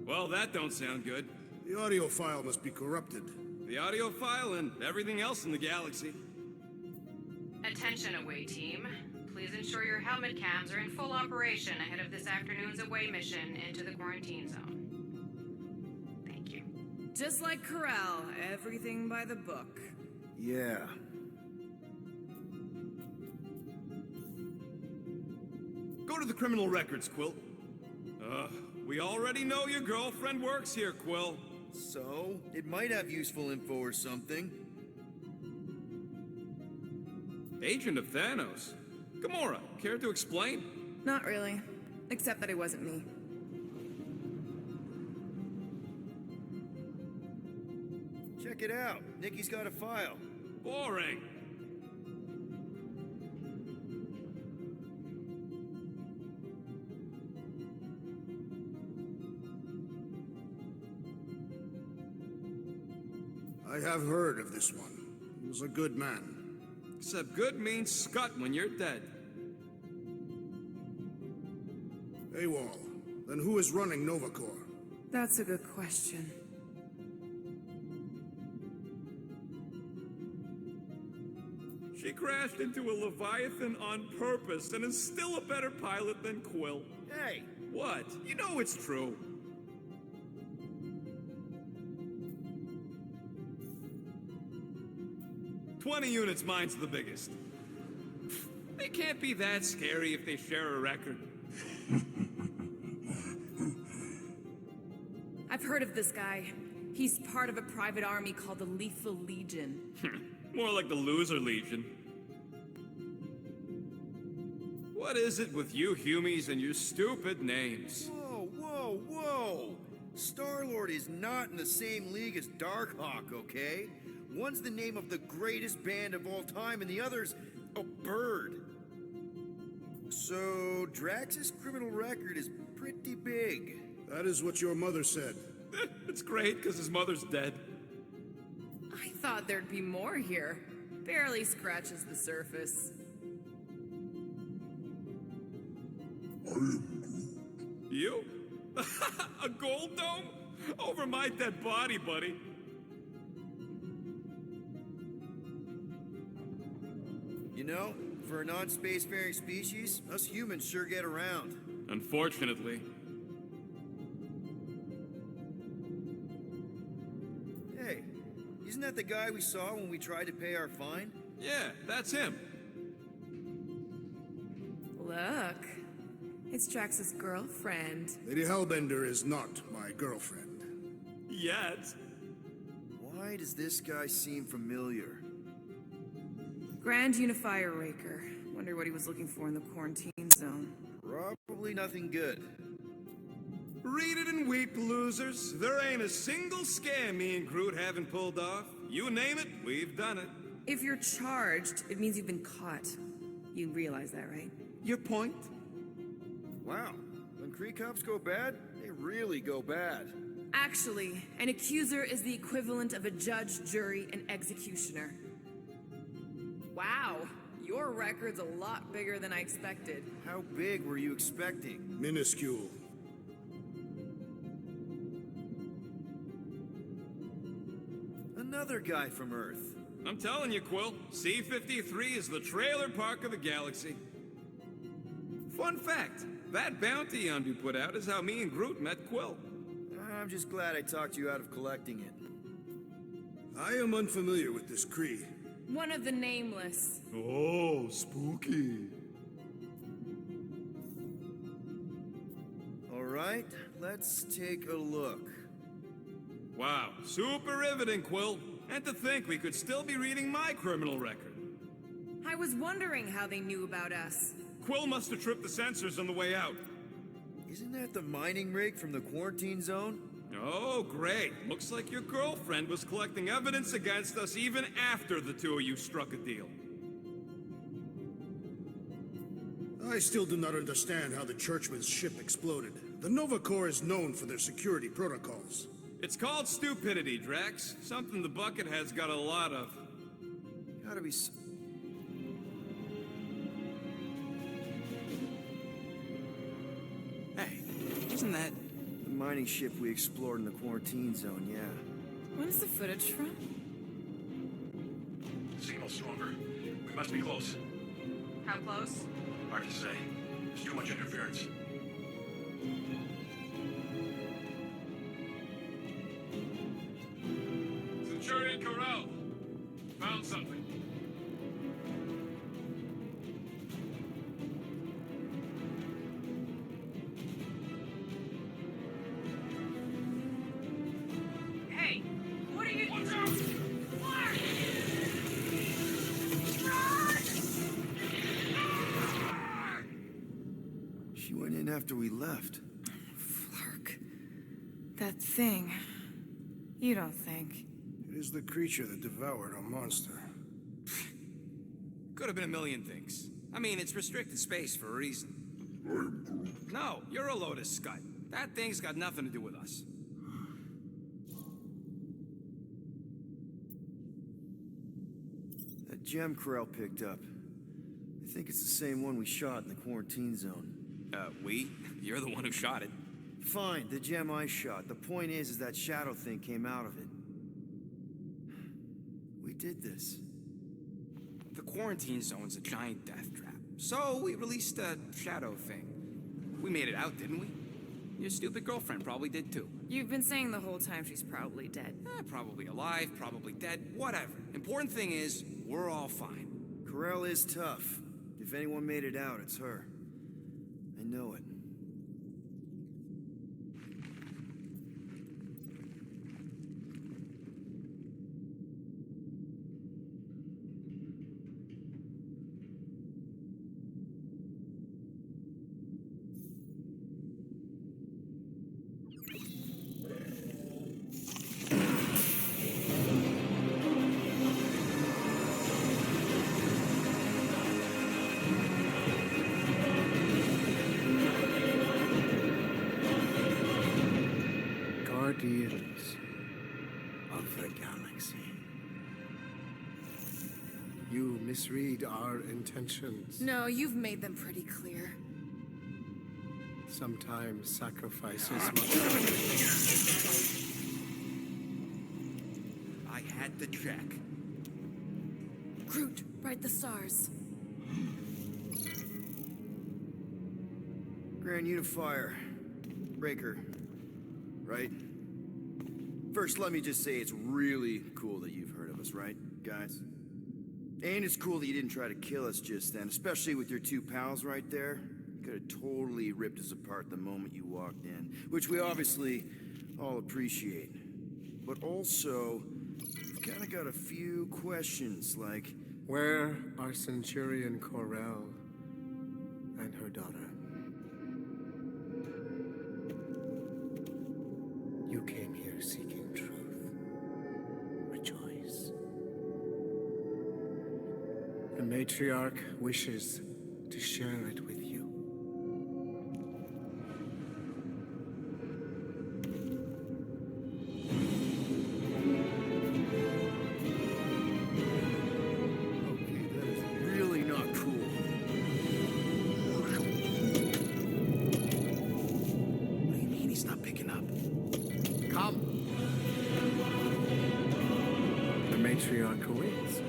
Well, that don't sound good. The audio file must be corrupted. The audio file and everything else in the galaxy. Attention, away team. Please ensure your helmet cams are in full operation ahead of this afternoon's away mission into the quarantine zone. Thank you. Just like Corral, everything by the book. Yeah. Go to the criminal records, Quill. We already know your girlfriend works here, Quill. So, it might have useful info or something. Agent of Thanos. Gamora, care to explain? Not really. Except that it wasn't me. Check it out. Nikki's got a file. Boring. I have heard of this one. He was a good man. Except good means scut when you're dead. AWOL. Then who is running Nova Corps? That's a good question. She crashed into a Leviathan on purpose and is still a better pilot than Quill. Hey! What? You know it's true. "20 units, mine's the biggest. They can't be that scary if they share a record. I've heard of this guy. He's part of a private army called the Lethal Legion. More like the Loser Legion. What is it with you Humies and your stupid names? Whoa, whoa, whoa! Star-Lord is not in the same league as Darkhawk, okay? One's the name of the greatest band of all time, and the other's a bird. So, Drax's criminal record is pretty big. That is what your mother said. It's great because his mother's dead. I thought there'd be more here. Barely scratches the surface. You? A gold dome? Over my dead body, buddy. You know, for a non-spacefaring species, us humans sure get around. Unfortunately. Hey, isn't that the guy we saw when we tried to pay our fine? Yeah, that's him. Look. It's Drax's girlfriend. Lady Hellbender is not my girlfriend. Yet. Why does this guy seem familiar? Grand Unifier Raker. Wonder what he was looking for in the quarantine zone. Probably nothing good. Read it and weep, losers. There ain't a single scam me and Groot haven't pulled off. You name it, we've done it. If you're charged, it means you've been caught. You realize that, right? Your point? Wow, when Kree cops go bad, they really go bad. Actually, an accuser is the equivalent of a judge, jury, and executioner. Wow, your record's a lot bigger than I expected. How big were you expecting? Minuscule. Another guy from Earth. I'm telling you, Quill, C-53 is the trailer park of the galaxy. Fun fact, that bounty hunt you put out is how me and Groot met Quill. I'm just glad I talked you out of collecting it. I am unfamiliar with this Kree. One of the nameless. Oh, spooky. All right, let's take a look. Wow, super riveting, Quill. And to think we could still be reading my criminal record. I was wondering how they knew about us. Quill must have tripped the sensors on the way out. Isn't that the mining rig from the quarantine zone? Oh, great. Looks like your girlfriend was collecting evidence against us even after the two of you struck a deal. I still do not understand how the Churchman's ship exploded. The Nova Corps is known for their security protocols. It's called stupidity, Drax. Something the Buckethead's got a lot of. Gotta be Hey, isn't that... the mining ship we explored in the quarantine zone, yeah. When's the footage from? Signal stronger. We must be close. How close? Hard to say. There's too much interference. Centurion Corral. Found something. Hey, what are you... Watch out! She went in after we left. Flark. That thing. You don't think. It is the creature that devoured our monster. Could have been a million things. I mean, it's restricted space for a reason. No, you're a load of scud. That thing's got nothing to do with us. That gem Corral picked up. I think it's the same one we shot in the quarantine zone. We? You're the one who shot it. Fine, the gem I shot. The point is that shadow thing came out of it. We did this. The quarantine zone's a giant death trap. So we released a shadow thing. We made it out, didn't we? Your stupid girlfriend probably did too. You've been saying the whole time she's probably dead. Probably alive, probably dead, whatever. Important thing is, we're all fine. Corral is tough. If anyone made it out, it's her. I know it. Guardians of the galaxy. You misread our intentions. No, you've made them pretty clear. Sometimes sacrifices I had to check. Groot, write the stars. Grand Unifier. Breaker. Right? First, let me just say it's really cool that you've heard of us, right, guys? And it's cool that you didn't try to kill us just then, especially with your two pals right there. You could have totally ripped us apart the moment you walked in, which we obviously all appreciate. But also, we've kind of got a few questions, like... Where are Centurion Corral and her daughter? You came here seeking truth. Rejoice. The matriarch wishes to share it with you. Okay, that is really not cool. What do you mean he's not picking up? Come. The matriarch awaits.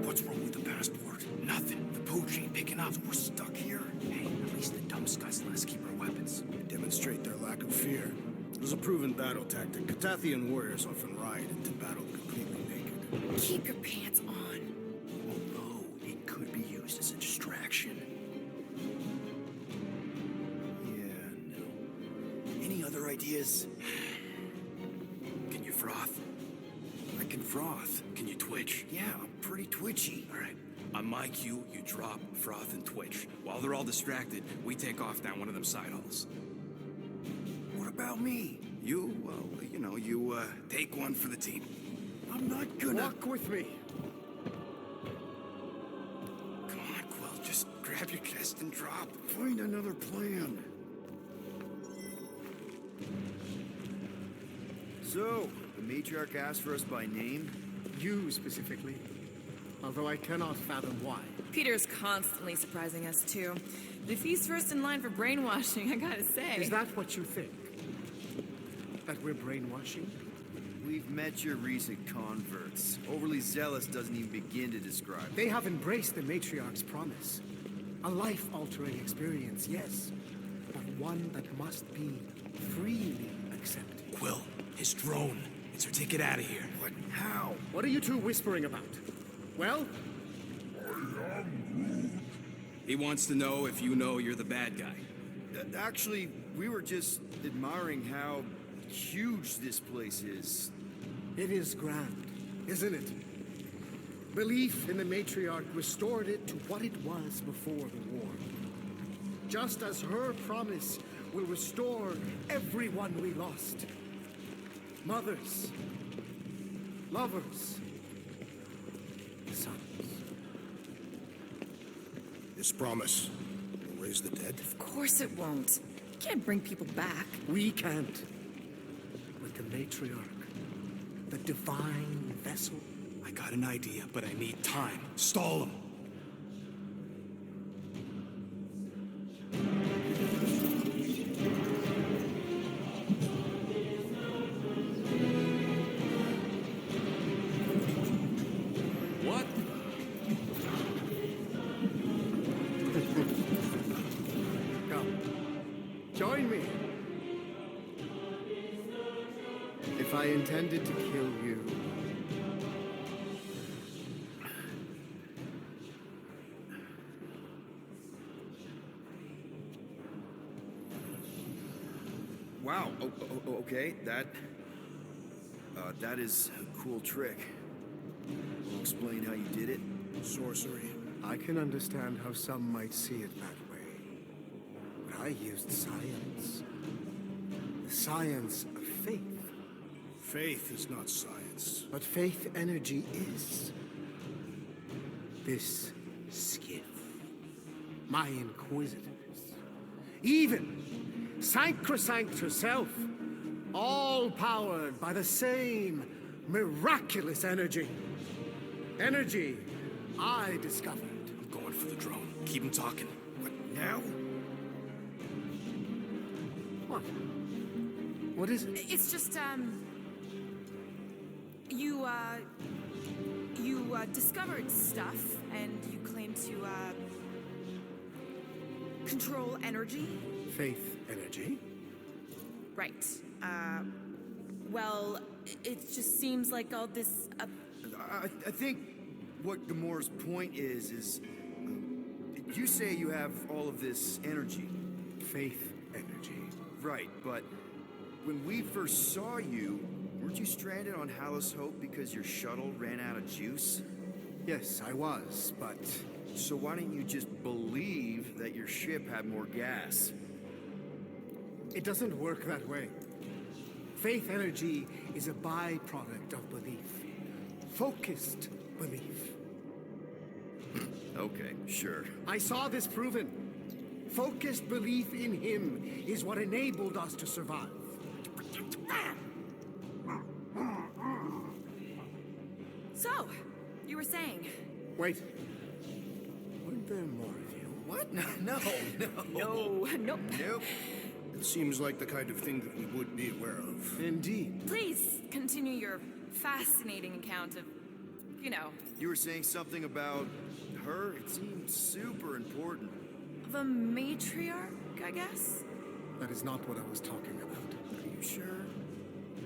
What's wrong with the passport? Nothing. The pooch ain't picking up. We're stuck here. Hey, at least the dumb scuds let us keep our weapons. Demonstrate their lack of fear. It was a proven battle tactic. Catathian warriors often ride into battle completely naked. Keep your pants on. Although, it could be used as a distraction. ideas? Can you froth? I can froth. Can you twitch? Yeah, I'm pretty twitchy. All right. On my cue, you drop, froth, and twitch. While they're all distracted, we take off down one of them side halls. What about me? You, well, you take one for the team. I'm not gonna... Walk with me. Come on, Quill, just grab your chest and drop. Find another plan. So, the matriarch asked for us by name? You specifically. Although I cannot fathom why. Peter's constantly surprising us, too. But if he's first in line for brainwashing, I gotta say. Is that what you think? That we're brainwashing? We've met your recent converts. Overly zealous doesn't even begin to describe. They have embraced the matriarch's promise. A life-altering experience, yes. But one that must be freely accepted. Quill, his drone. It's our ticket out of here. What? How? What are you two whispering about? Well? He wants to know if you know you're the bad guy. Actually, we were just admiring how huge this place is. It is grand, isn't it? Belief in the matriarch restored it to what it was before the war. Just as her promise will restore everyone we lost. Mothers, lovers, sons. This promise will raise the dead? Of course it won't. You can't bring people back. We can't. But the matriarch, the divine vessel. I got an idea, but I need time. Stall him. What? Come, join me. If I intended to kill you, Wow. Okay. That is a cool trick. Will explain how you did it? Sorcery. I can understand how some might see it that way. But I used science. The science of faith. Faith is not science. But faith energy is. This skiff. My inquisitors. Even Sacrosanct herself. All powered by the same miraculous energy. Energy I discovered. I'm going for the drone. Keep him talking. What, now? What? What is it? It's just, you discovered stuff, and you claim to, control energy? Faith energy? Right. Well, it just seems like all this, I think what Gamora's point is you say you have all of this energy. Faith energy. Right, but when we first saw you, weren't you stranded on Hallis Hope because your shuttle ran out of juice? Yes, I was, but... So why didn't you just believe that your ship had more gas? It doesn't work that way. Faith energy is a byproduct of belief. Focused belief. Okay, sure. I saw this proven. Focused belief in him is what enabled us to survive. So, you were saying? Wait. Weren't there more of you? What? No. Nope. Nope. It seems like the kind of thing that we would be aware of. Indeed. Please continue your fascinating account of, You were saying something about her? It seemed super important. the matriarch, I guess? That is not what I was talking about. Are you sure?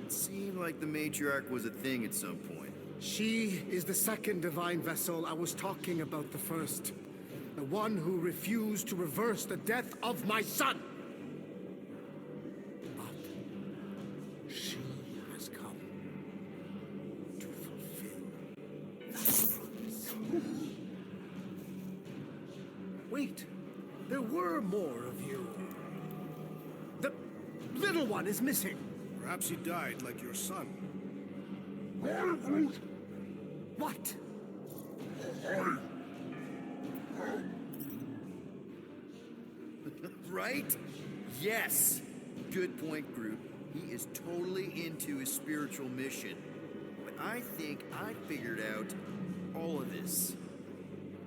It seemed like the matriarch was a thing at some point. She is the second divine vessel. I was talking about the first. The one who refused to reverse the death of my son. But Wait, there were more of you. The little one is missing. Perhaps he died like your son. What? Right? Yes. Good point, Groot. He is totally into his spiritual mission. But I think I figured out all of this.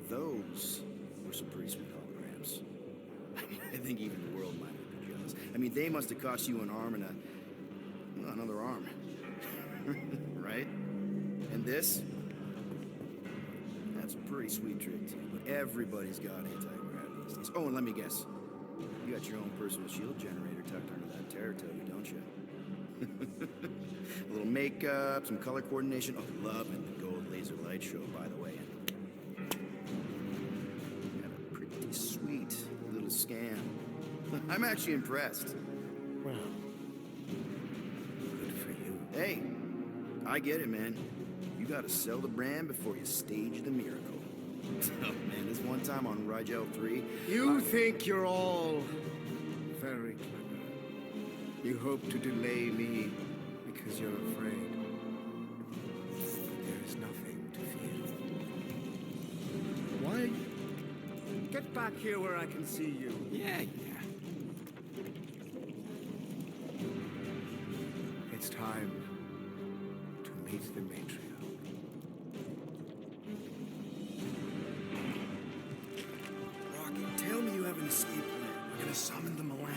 Those were some pretty sweet holograms. I think even the world might have been jealous. I mean, they must have cost you an arm and another arm. Right? And this? That's a pretty sweet trick, too. But everybody's got anti-grav these days. Oh, and let me guess. You got your own personal shield generator tucked under that terror toby, don't you? A little makeup, some color coordination. Oh, loving the gold laser light show, by the way. Got a pretty sweet little scan. I'm actually impressed. Well, good for you. Hey, I get it, man. You gotta sell the brand before you stage the miracle. Oh, man, this one time on Rigel 3... You think you're all very clever. You hope to delay me because you're afraid. But there is nothing to fear. Why? Get back here where I can see you. Yeah. It's time to meet the matriarch. Rocket, tell me you have an escape plan. We're gonna summon the Milano.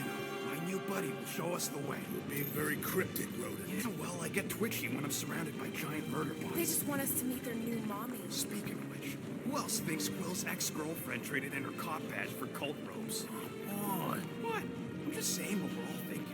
My new buddy will show us the way. You're being very cryptic, Rodent. Yeah, well, I get twitchy when I'm surrounded by giant murder bots. They just want us to meet their new mommy. Speaking of which, who else thinks Quill's ex-girlfriend traded in her cop badge for cult robes? Come on. What? I'm just saying what we're all thinking.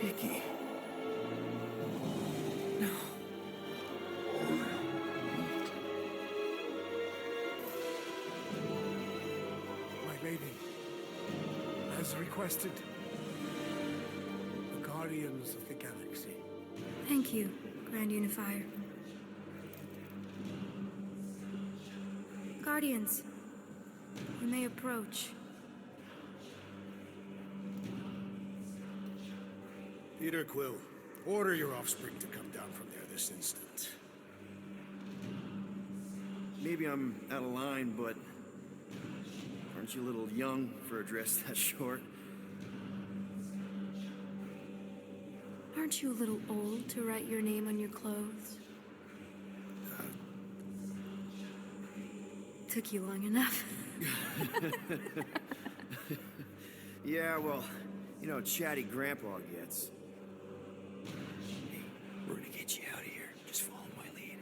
Icky. No. My baby, as requested, the Guardians of the Galaxy. Thank you, Grand Unifier. Guardians, you may approach. Peter Quill, order your offspring to come down from there this instant. Maybe I'm out of line, but aren't you a little young for a dress that short? Aren't you a little old to write your name on your clothes? Took you long enough. Yeah, well, you know how chatty Grandpa gets. Hey, we're gonna get you out of here. Just follow my lead.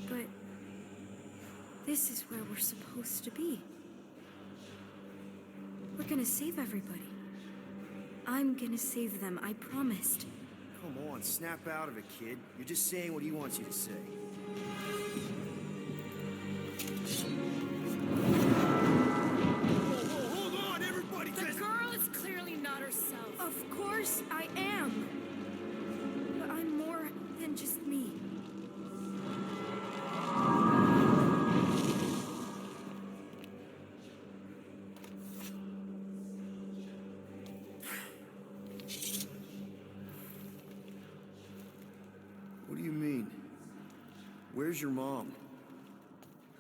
But this is where we're supposed to be. We're gonna save everybody. I'm gonna save them, I promised. Come on, snap out of it, kid. You're just saying what he wants you to say. Hold on, everybody! The girl is clearly not herself. Of course I am. But I'm more than just me. What do you mean? Where's your mom?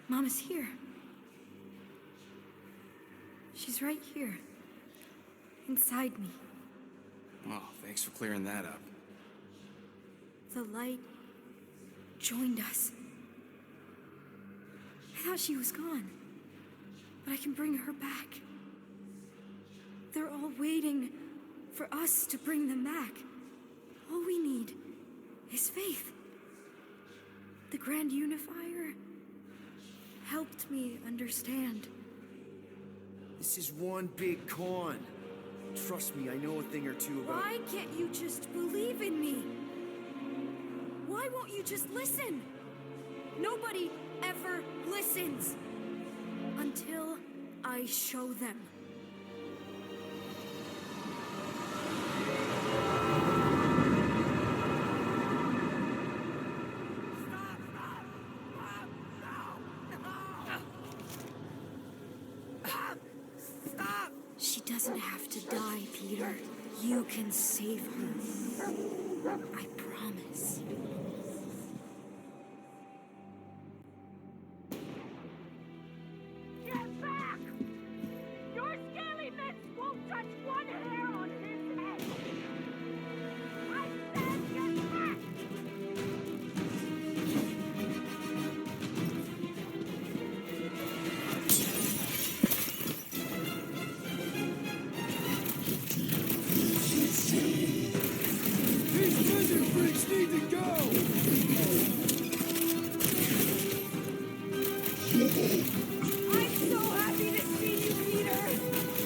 Mama's here. She's right here. Inside me. Oh, thanks for clearing that up. The light joined us. I thought she was gone. But I can bring her back. They're all waiting for us to bring them back. All we need is faith. The Grand Unifier helped me understand. This is one big con. Trust me, I know a thing or two about... Why can't you just believe in me? Why won't you just listen? Nobody ever listens. Until I show them. She doesn't have to die, Peter. You can save her. I promise. Get back! Your scaly mitts won't touch one hair on his head! I said get back! These prison freaks need to go! I'm so happy to see you, Peter!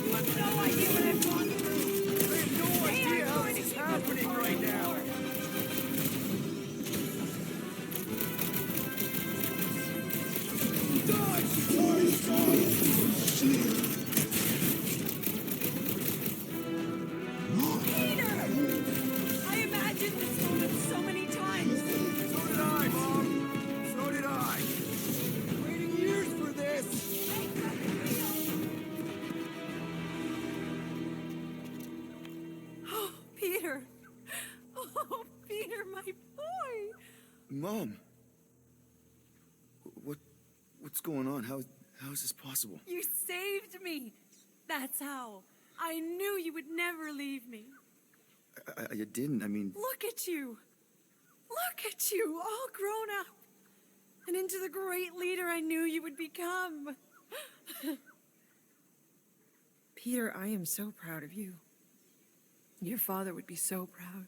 You have no idea what I've gone through! I have no idea how this is happening right now! Peter! I imagined this moment so many times! So did I, Mom! So did I! Waiting years for this! Oh, Peter! Oh, Peter, my boy! Mom! What's going on? How is this possible? You saved me! That's how. I knew you would never leave me. I didn't, I mean... Look at you! Look at you, all grown up! And into the great leader I knew you would become. Peter, I am so proud of you. Your father would be so proud.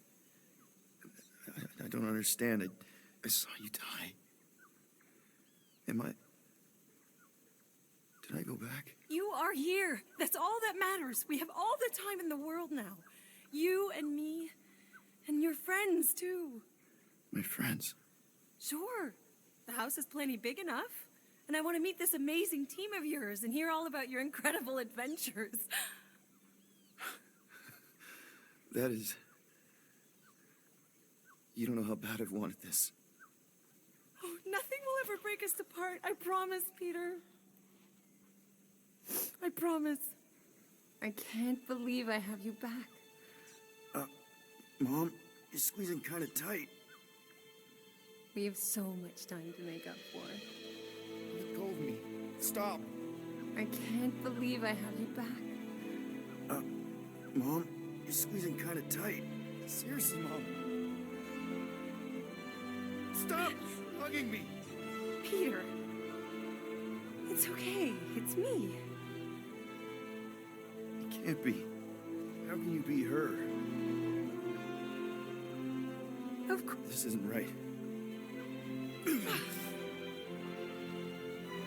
I don't understand. I saw you die. Did I go back? You are here. That's all that matters. We have all the time in the world now. You and me, and your friends, too. My friends? Sure. The house is plenty big enough. And I want to meet this amazing team of yours and hear all about your incredible adventures. That is... You don't know how bad I've wanted this. Oh, nothing will ever break us apart. I promise, Peter. I promise. I can't believe I have you back. Mom, you're squeezing kind of tight. We have so much time to make up for. Let go of me. Stop. I can't believe I have you back. Mom, you're squeezing kind of tight. Seriously, Mom. Stop hugging me. Peter. It's okay. It's me. It can't be. How can you be her? Of course. This isn't right.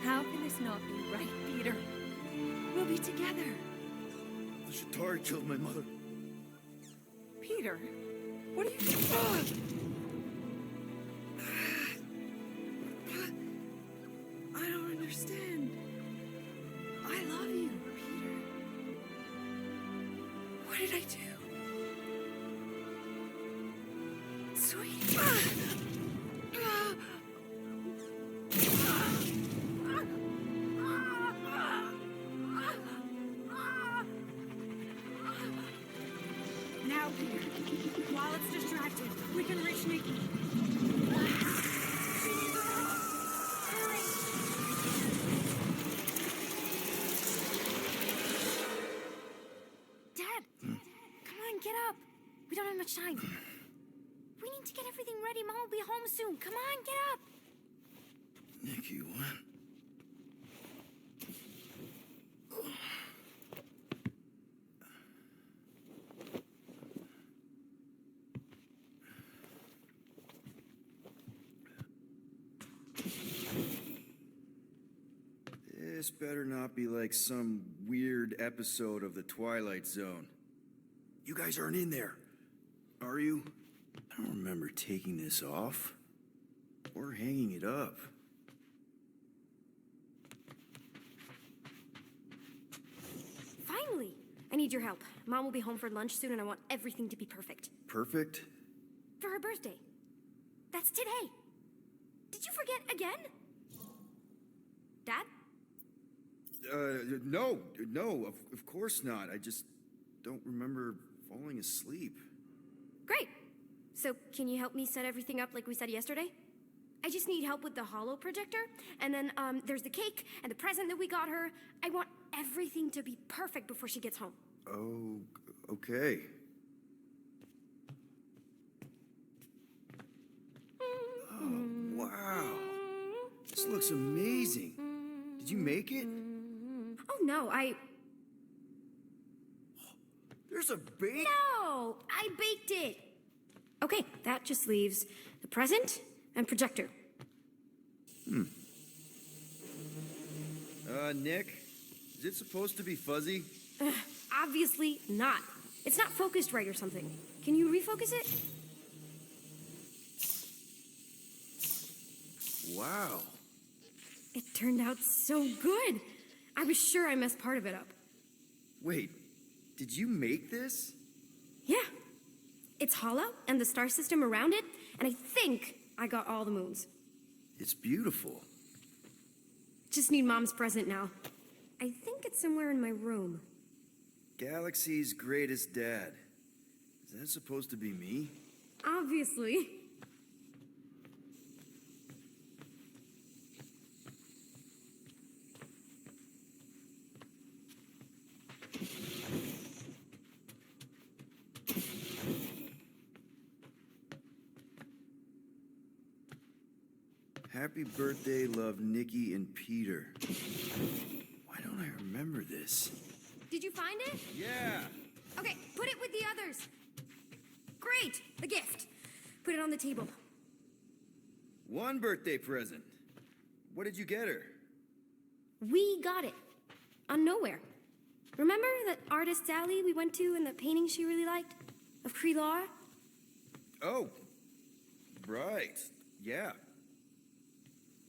How can this not be right, Peter? We'll be together. The Shatari killed my mother. Peter, what are you... I don't understand. I love you, Peter. What did I do? Sweet. Now, Peter, while it's distracted, we can reach Nikki. Hurry! Dad! Come on, get up! We don't have much time. We need to get everything ready. Mom will be home soon. Come on, get up! Nikki, what? This better not be like some weird episode of The Twilight Zone. You guys aren't in there, are you? I don't remember taking this off. Or hanging it up. Finally! I need your help. Mom will be home for lunch soon and I want everything to be perfect. Perfect? For her birthday. That's today. Did you forget again? Dad? No, of course not. I just don't remember falling asleep. Great. So, can you help me set everything up like we said yesterday? I just need help with the holo projector, and then there's the cake and the present that we got her. I want everything to be perfect before she gets home. Oh, okay. Oh, wow. This looks amazing. Did you make it? Oh, no, There's a bake? No! I baked it! Okay, that just leaves the present and projector. Nick, is it supposed to be fuzzy? Obviously not. It's not focused right or something. Can you refocus it? Wow. It turned out so good. I was sure I messed part of it up. Wait, did you make this? Yeah. It's hollow and the star system around it, and I think I got all the moons. It's beautiful. Just need Mom's present now. I think it's somewhere in my room. Galaxy's greatest dad. Is that supposed to be me? Obviously. Happy birthday, love, Nikki and Peter. Why don't I remember this? Did you find it? Yeah. Okay, put it with the others. Great, the gift. Put it on the table. One birthday present. What did you get her? We got it. On Nowhere. Remember that artist's alley we went to and the painting she really liked? Of Krelar? Oh, right. Yeah.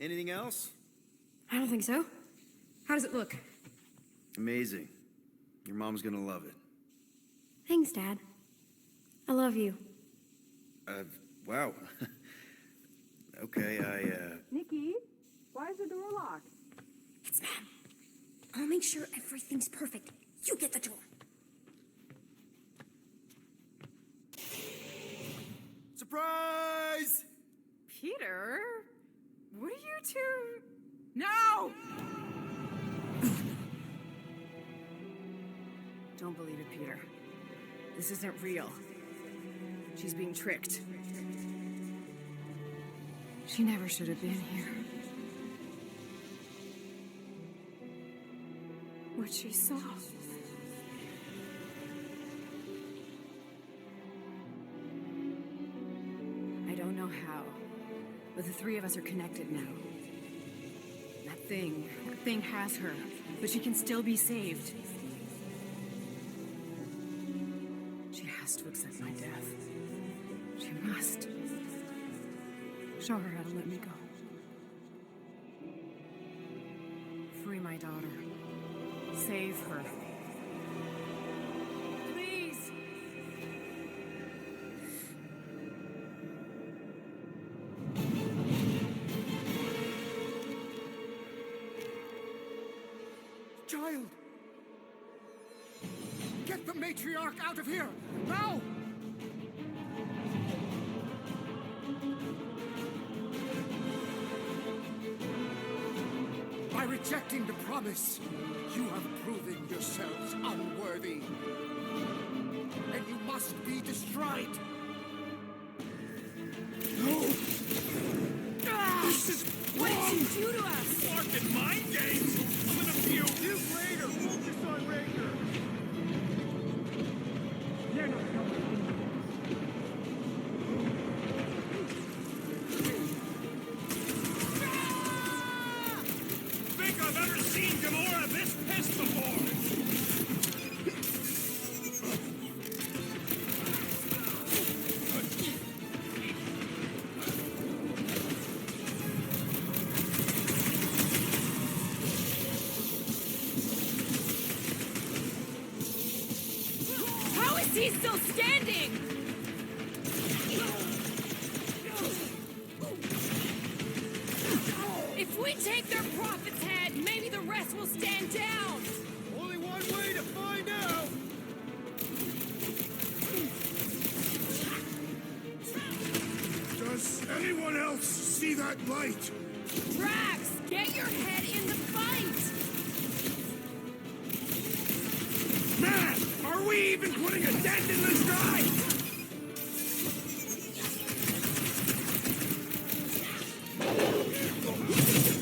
Anything else? I don't think so. How does it look? Amazing. Your mom's gonna love it. Thanks, Dad. I love you. Wow. Okay, Nikki, why is the door locked? It's Mom. I'll make sure everything's perfect. You get the door. Surprise! Peter? What are you two... No! Don't believe it, Peter. This isn't real. She's being tricked. She never should have been here. What she saw. I don't know how, but the three of us are connected now. That thing has her, but she can still be saved. She has to accept my death. She must. Show her how to let me go. Free my daughter. Save her. Please! Child! Get the matriarch out of here! Now! By rejecting the promise, you have proven yourselves unworthy. And you must be destroyed. No! This is What did you do to us? Fucking mind games! I'm gonna view you later! Focus on Ranger! You're not coming. Think I've ever seen Gamora this pissed before! Is he still standing? If we take their prophet's head, maybe the rest will stand down. Only one way to find out! Does anyone else see that light? Drax, get your head in the fight! Man, are we even putting a dent in this guy?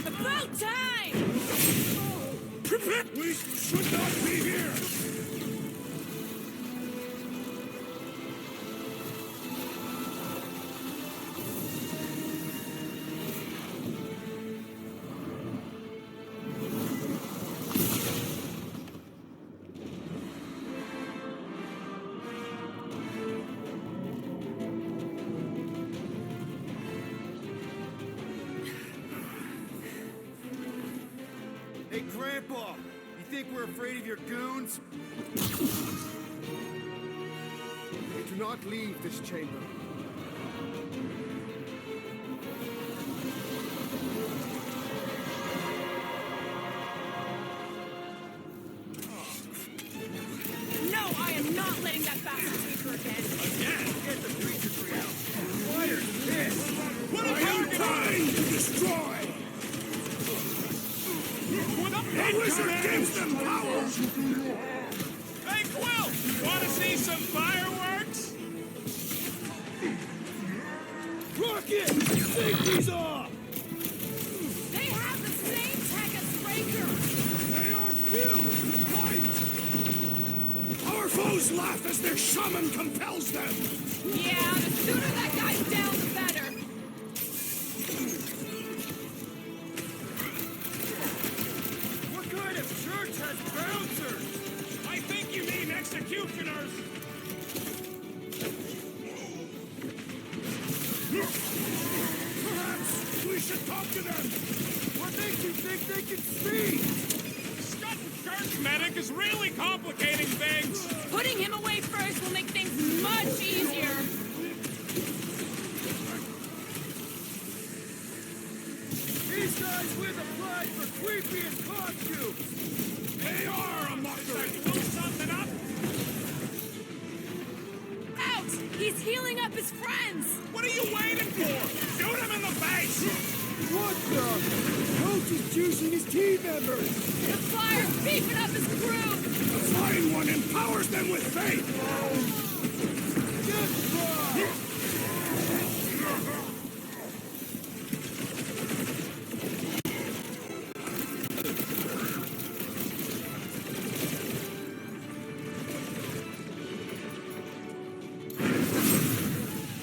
About time! We should not be here! Hey, Grandpa! You think we're afraid of your goons? Do not leave this chamber. No, I am not letting that bastard take her again. Again? Get the creature tree out! Fire's pissed! Put a target on him! To destroy! The wizard gives them power! Hey, Quill! Wanna see some fireworks? Rocket! Safety's off! They have the same tech as Raker. They are fused with light! Our foes laugh as their shaman compels them! Yeah, the sooner that guy's down, the better. What kind of church has bouncers? I think you mean executioners! Perhaps we should talk to them! What makes you think they can see? Scutting church medic is really complicating things! Putting him away first will make things much easier. These guys win the prize for creepiest costumes! They are a mockery! Pull something up? Out! He's healing up his friends. What are you waiting for? Shoot him in the face! What the? Coach is juicing his team members! The fire's beefing up his crew. The flying one empowers them with faith! Goodbye!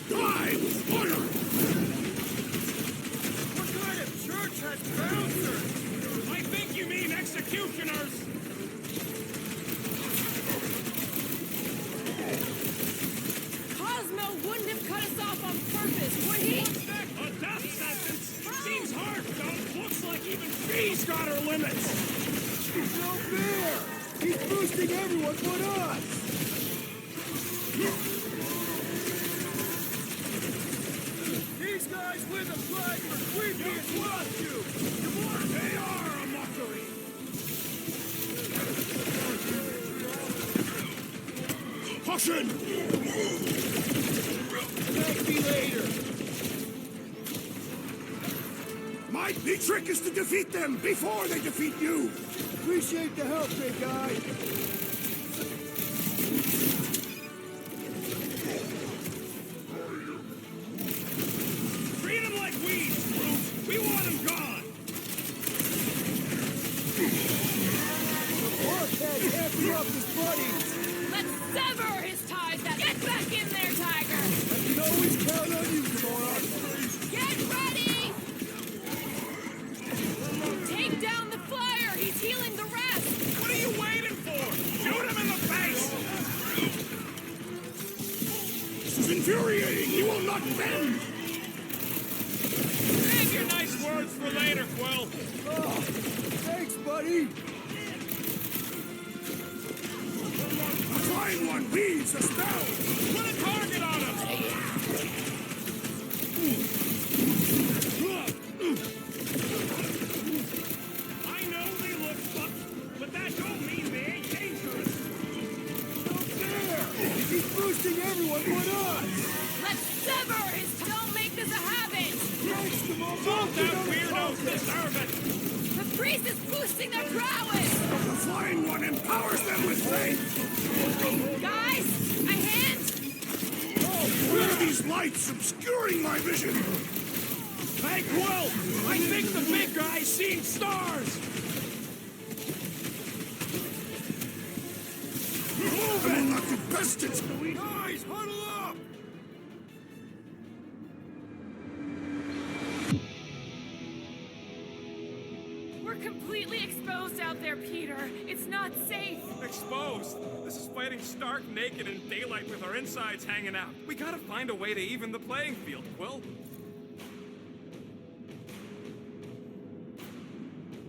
Die with fire! What kind of church has bouncers? I think you mean executioners! Cosmo wouldn't have cut us off on purpose, would he? A death sentence! Seems harsh, though. Looks like even she's got her limits! No fair! He's boosting everyone but us! These guys win the prize for creepiest costumes! They are a mockery! Caution! Thank me later! My trick is to defeat them before they defeat you! Appreciate the help, big guy! Treat him like weeds, Groot! We want him gone! Warhead can't be up his buddies! Let's sever his ties. Get back in there, Tiger. I can always count on you, Gamora! Get ready. Take down the flyer. He's healing the rest. What are you waiting for? Shoot him in the face! This is infuriating! You will not bend! Save your nice words for later, Quill. Oh, thanks, buddy! A flying one Leaves us down! Put a target on him! I know they look fucked, but that don't mean they ain't dangerous. Don't dare! He keeps boosting everyone but us! Let's sever his... Don't make this a habit! Drax the most Both that weirdos deserve it! The priest is boosting their prowess! The flying one empowers them with faith! Guys, a hand? Oh, where are these lights obscuring my vision? Hey, Quill! I think the big guy's seeing stars! Move it! Not the bastards! Guys, huddle up! We're completely exposed out there, Peter. It's not safe. Exposed? This is fighting stark naked in daylight with our insides hanging out. We gotta find a way to even the playing field, Quill.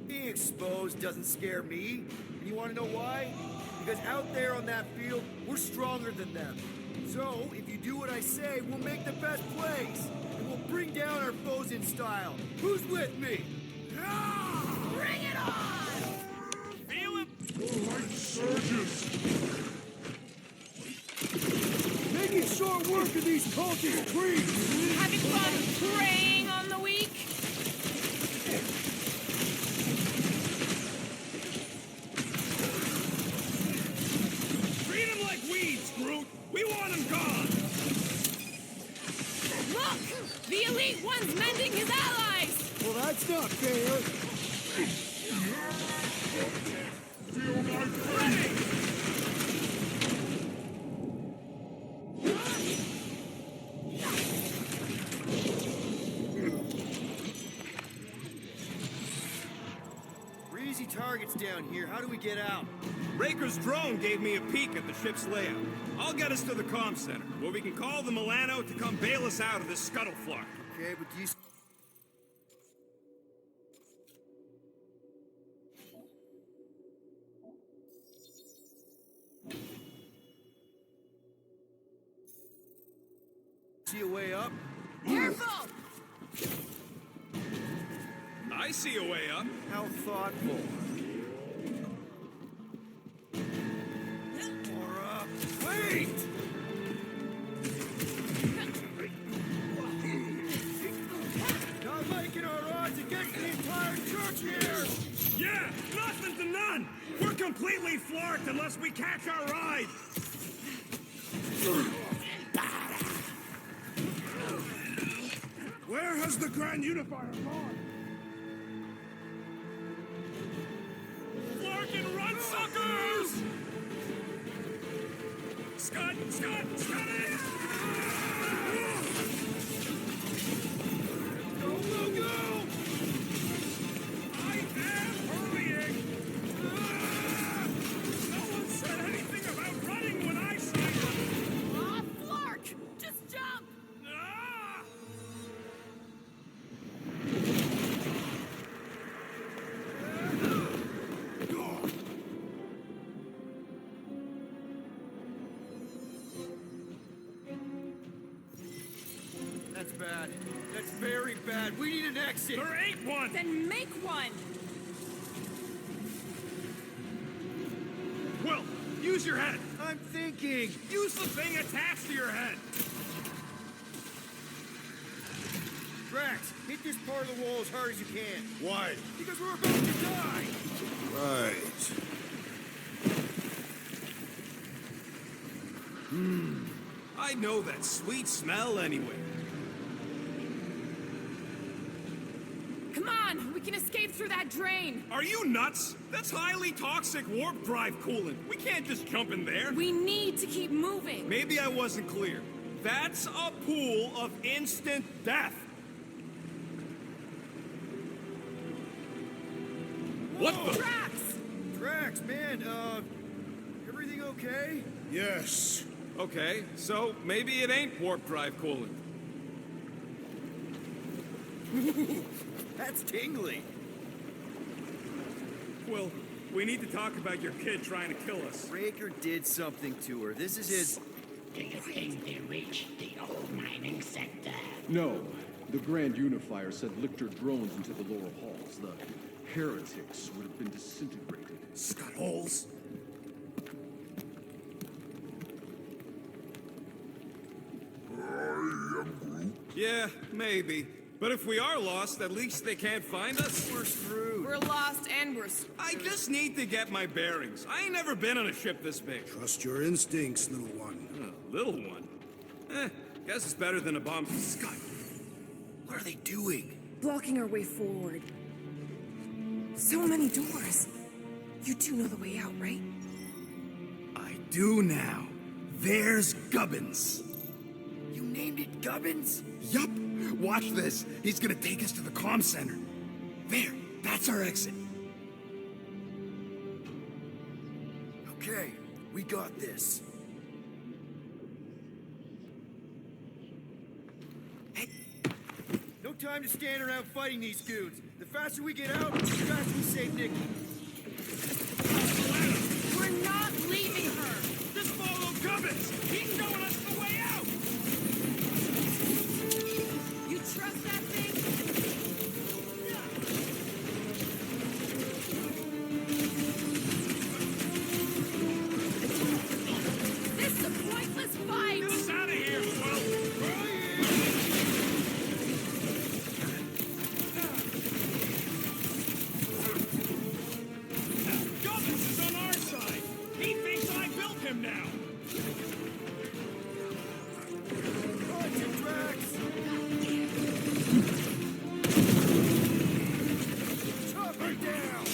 Being exposed doesn't scare me. And you want to know why? Because out there on that field, we're stronger than them. So, if you do what I say, we'll make the best plays. And we'll bring down our foes in style. Who's with me? Bring it on! Feel it? Light surges! Making short work of these cultist priests! Having fun preying on the weak? Treat them like weeds, Groot! We want them gone! Look! The Elite One's mending his allies! Well, that's not fair! Feel my Ready! We're easy targets down here. How do we get out? Raker's drone gave me a peek at the ship's layout. I'll get us to the comm center, where we can call the Milano to come bail us out of this scuttleflart. Okay, but do you... see a way up? Careful! I see a way up. How thoughtful. Or up. Wait! Not liking our odds against the entire church here! Yeah, nothing to none! We're completely flarked unless we catch our ride! Where has the Grand Unifier gone? Flark and run, suckers! Scud! Scud it! Go, go, go! I am hurrying! No one said anything about running when I signed up! Aw, Flark! Just jump! Ah! That's bad. That's very bad. We need an exit. There ain't one! Then make one! Will, use your head! I'm thinking. Use the thing attached to your head! Drax, hit this part of the wall as hard as you can. Why? Because we're about to die. Right. I know that sweet smell anyway. Come on! We can escape through that drain! Are you nuts? That's highly toxic warp drive coolant. We can't just jump in there. We need to keep moving! Maybe I wasn't clear. That's a pool of instant death. What the? Drax! Drax, man, everything okay? Yes. Okay, so maybe it ain't warp drive coolant. That's tingly. Well, We need to talk about your kid trying to kill us. Raker did something to her. This is his... Do you think they reached the old mining sector? No. The Grand Unifier sent Lictor drones into the lower halls. The heretics would have been disintegrated. Scott holes. Yeah, maybe. But if we are lost, at least they can't find us. We're screwed. We're lost and we're I just need to get my bearings. I ain't never been on a ship this big. Trust your instincts, little one. Little one? Guess it's better than a bomb. Scott, what are they doing? blocking our way forward. So many doors. You do know the way out, right? I do now. There's Gubbins. You named it Gubbins? Yup. Watch this. He's gonna take us to the comm center. There. That's our exit. Okay, we got this. Hey. No time to stand around fighting these goons. The faster we get out, the faster we save Nikki. We're not leaving her! Just follow Gubbins! He's showing us the way out! You trust that thing? This is a pointless fight! Get us out of here, Quill! Gubbins is on our side! He thinks I built him now! Rocket Drax! Chop her down!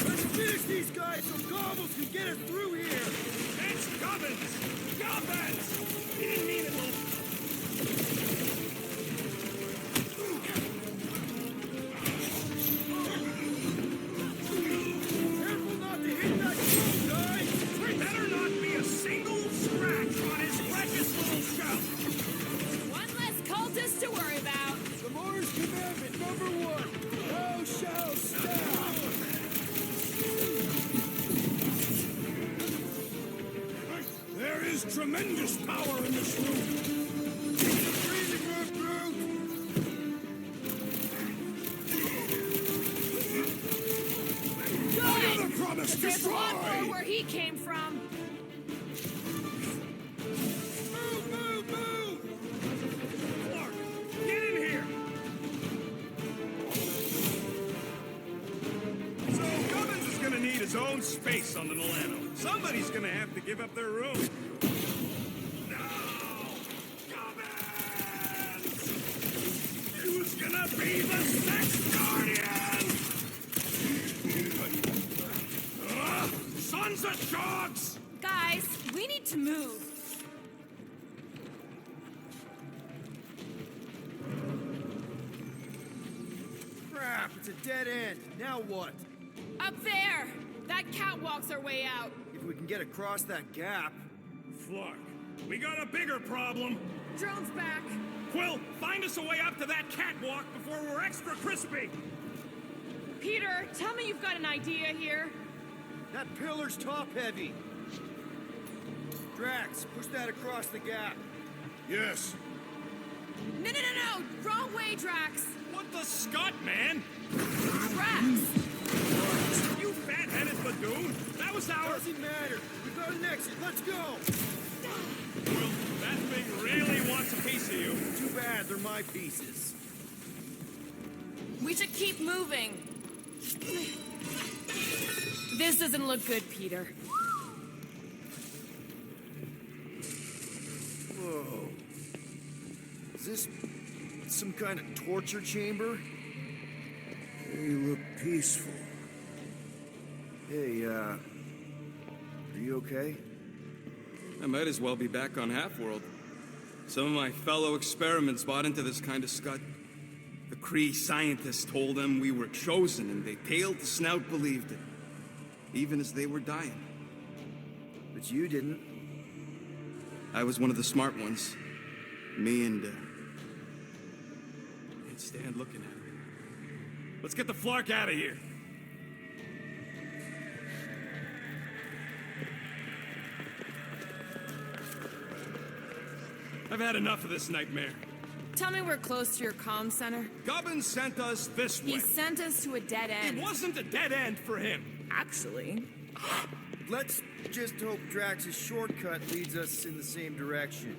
Let's finish these guys so Gobbles can get us through here! It's Gubbins! Gubbins! He didn't mean it, little... Careful not to hit that drone, guys! There better not be a single scratch on his precious little shell! One less cultist to worry about. Gamora's commandment #1. Thou shalt stab. There is tremendous power in this room. Take the breathing room, Groot. Another promise, There's a lot more destroy! where he came from. Move, move, move! Clark, get in here! So Gubbins is gonna need his own space on the Milano. Somebody's gonna have to give up their room. No! Gubbins! Who's gonna be the sex guardian? Sons of dogs! Guys, we need to move. Crap, it's a dead end. Now what? Up there! That catwalk's our way out. If we can get across that gap... Flark, we got a bigger problem. Drone's back. Quill, find us a way up to that catwalk before we're extra crispy. Peter, tell me you've got an idea here. That pillar's top-heavy. Drax, push that across the gap. Yes. No! Wrong way, Drax. What the scut, man? Drax! You fat-headed badoon! That was our... Doesn't matter. We've got an exit. Let's go! Well, that thing really wants a piece of you. Too bad. They're my pieces. We should keep moving. This doesn't look good, Peter. Whoa. Is this some kind of torture chamber? They look peaceful. Hey, are you okay? I might as well be back on Half-World. Some of my fellow experiments bought into this kind of scut. The Kree scientists told them we were chosen, and they tailed the snout believed it. Even as they were dying. But you didn't. I was one of the smart ones. Me and... stand looking at her. Let's get the flark out of here. I've had enough of this nightmare. Tell me we're close to your comm center. Gubbins sent us this way. He sent us to a dead end. It wasn't a dead end for him. Actually. Let's just hope Drax's shortcut leads us in the same direction.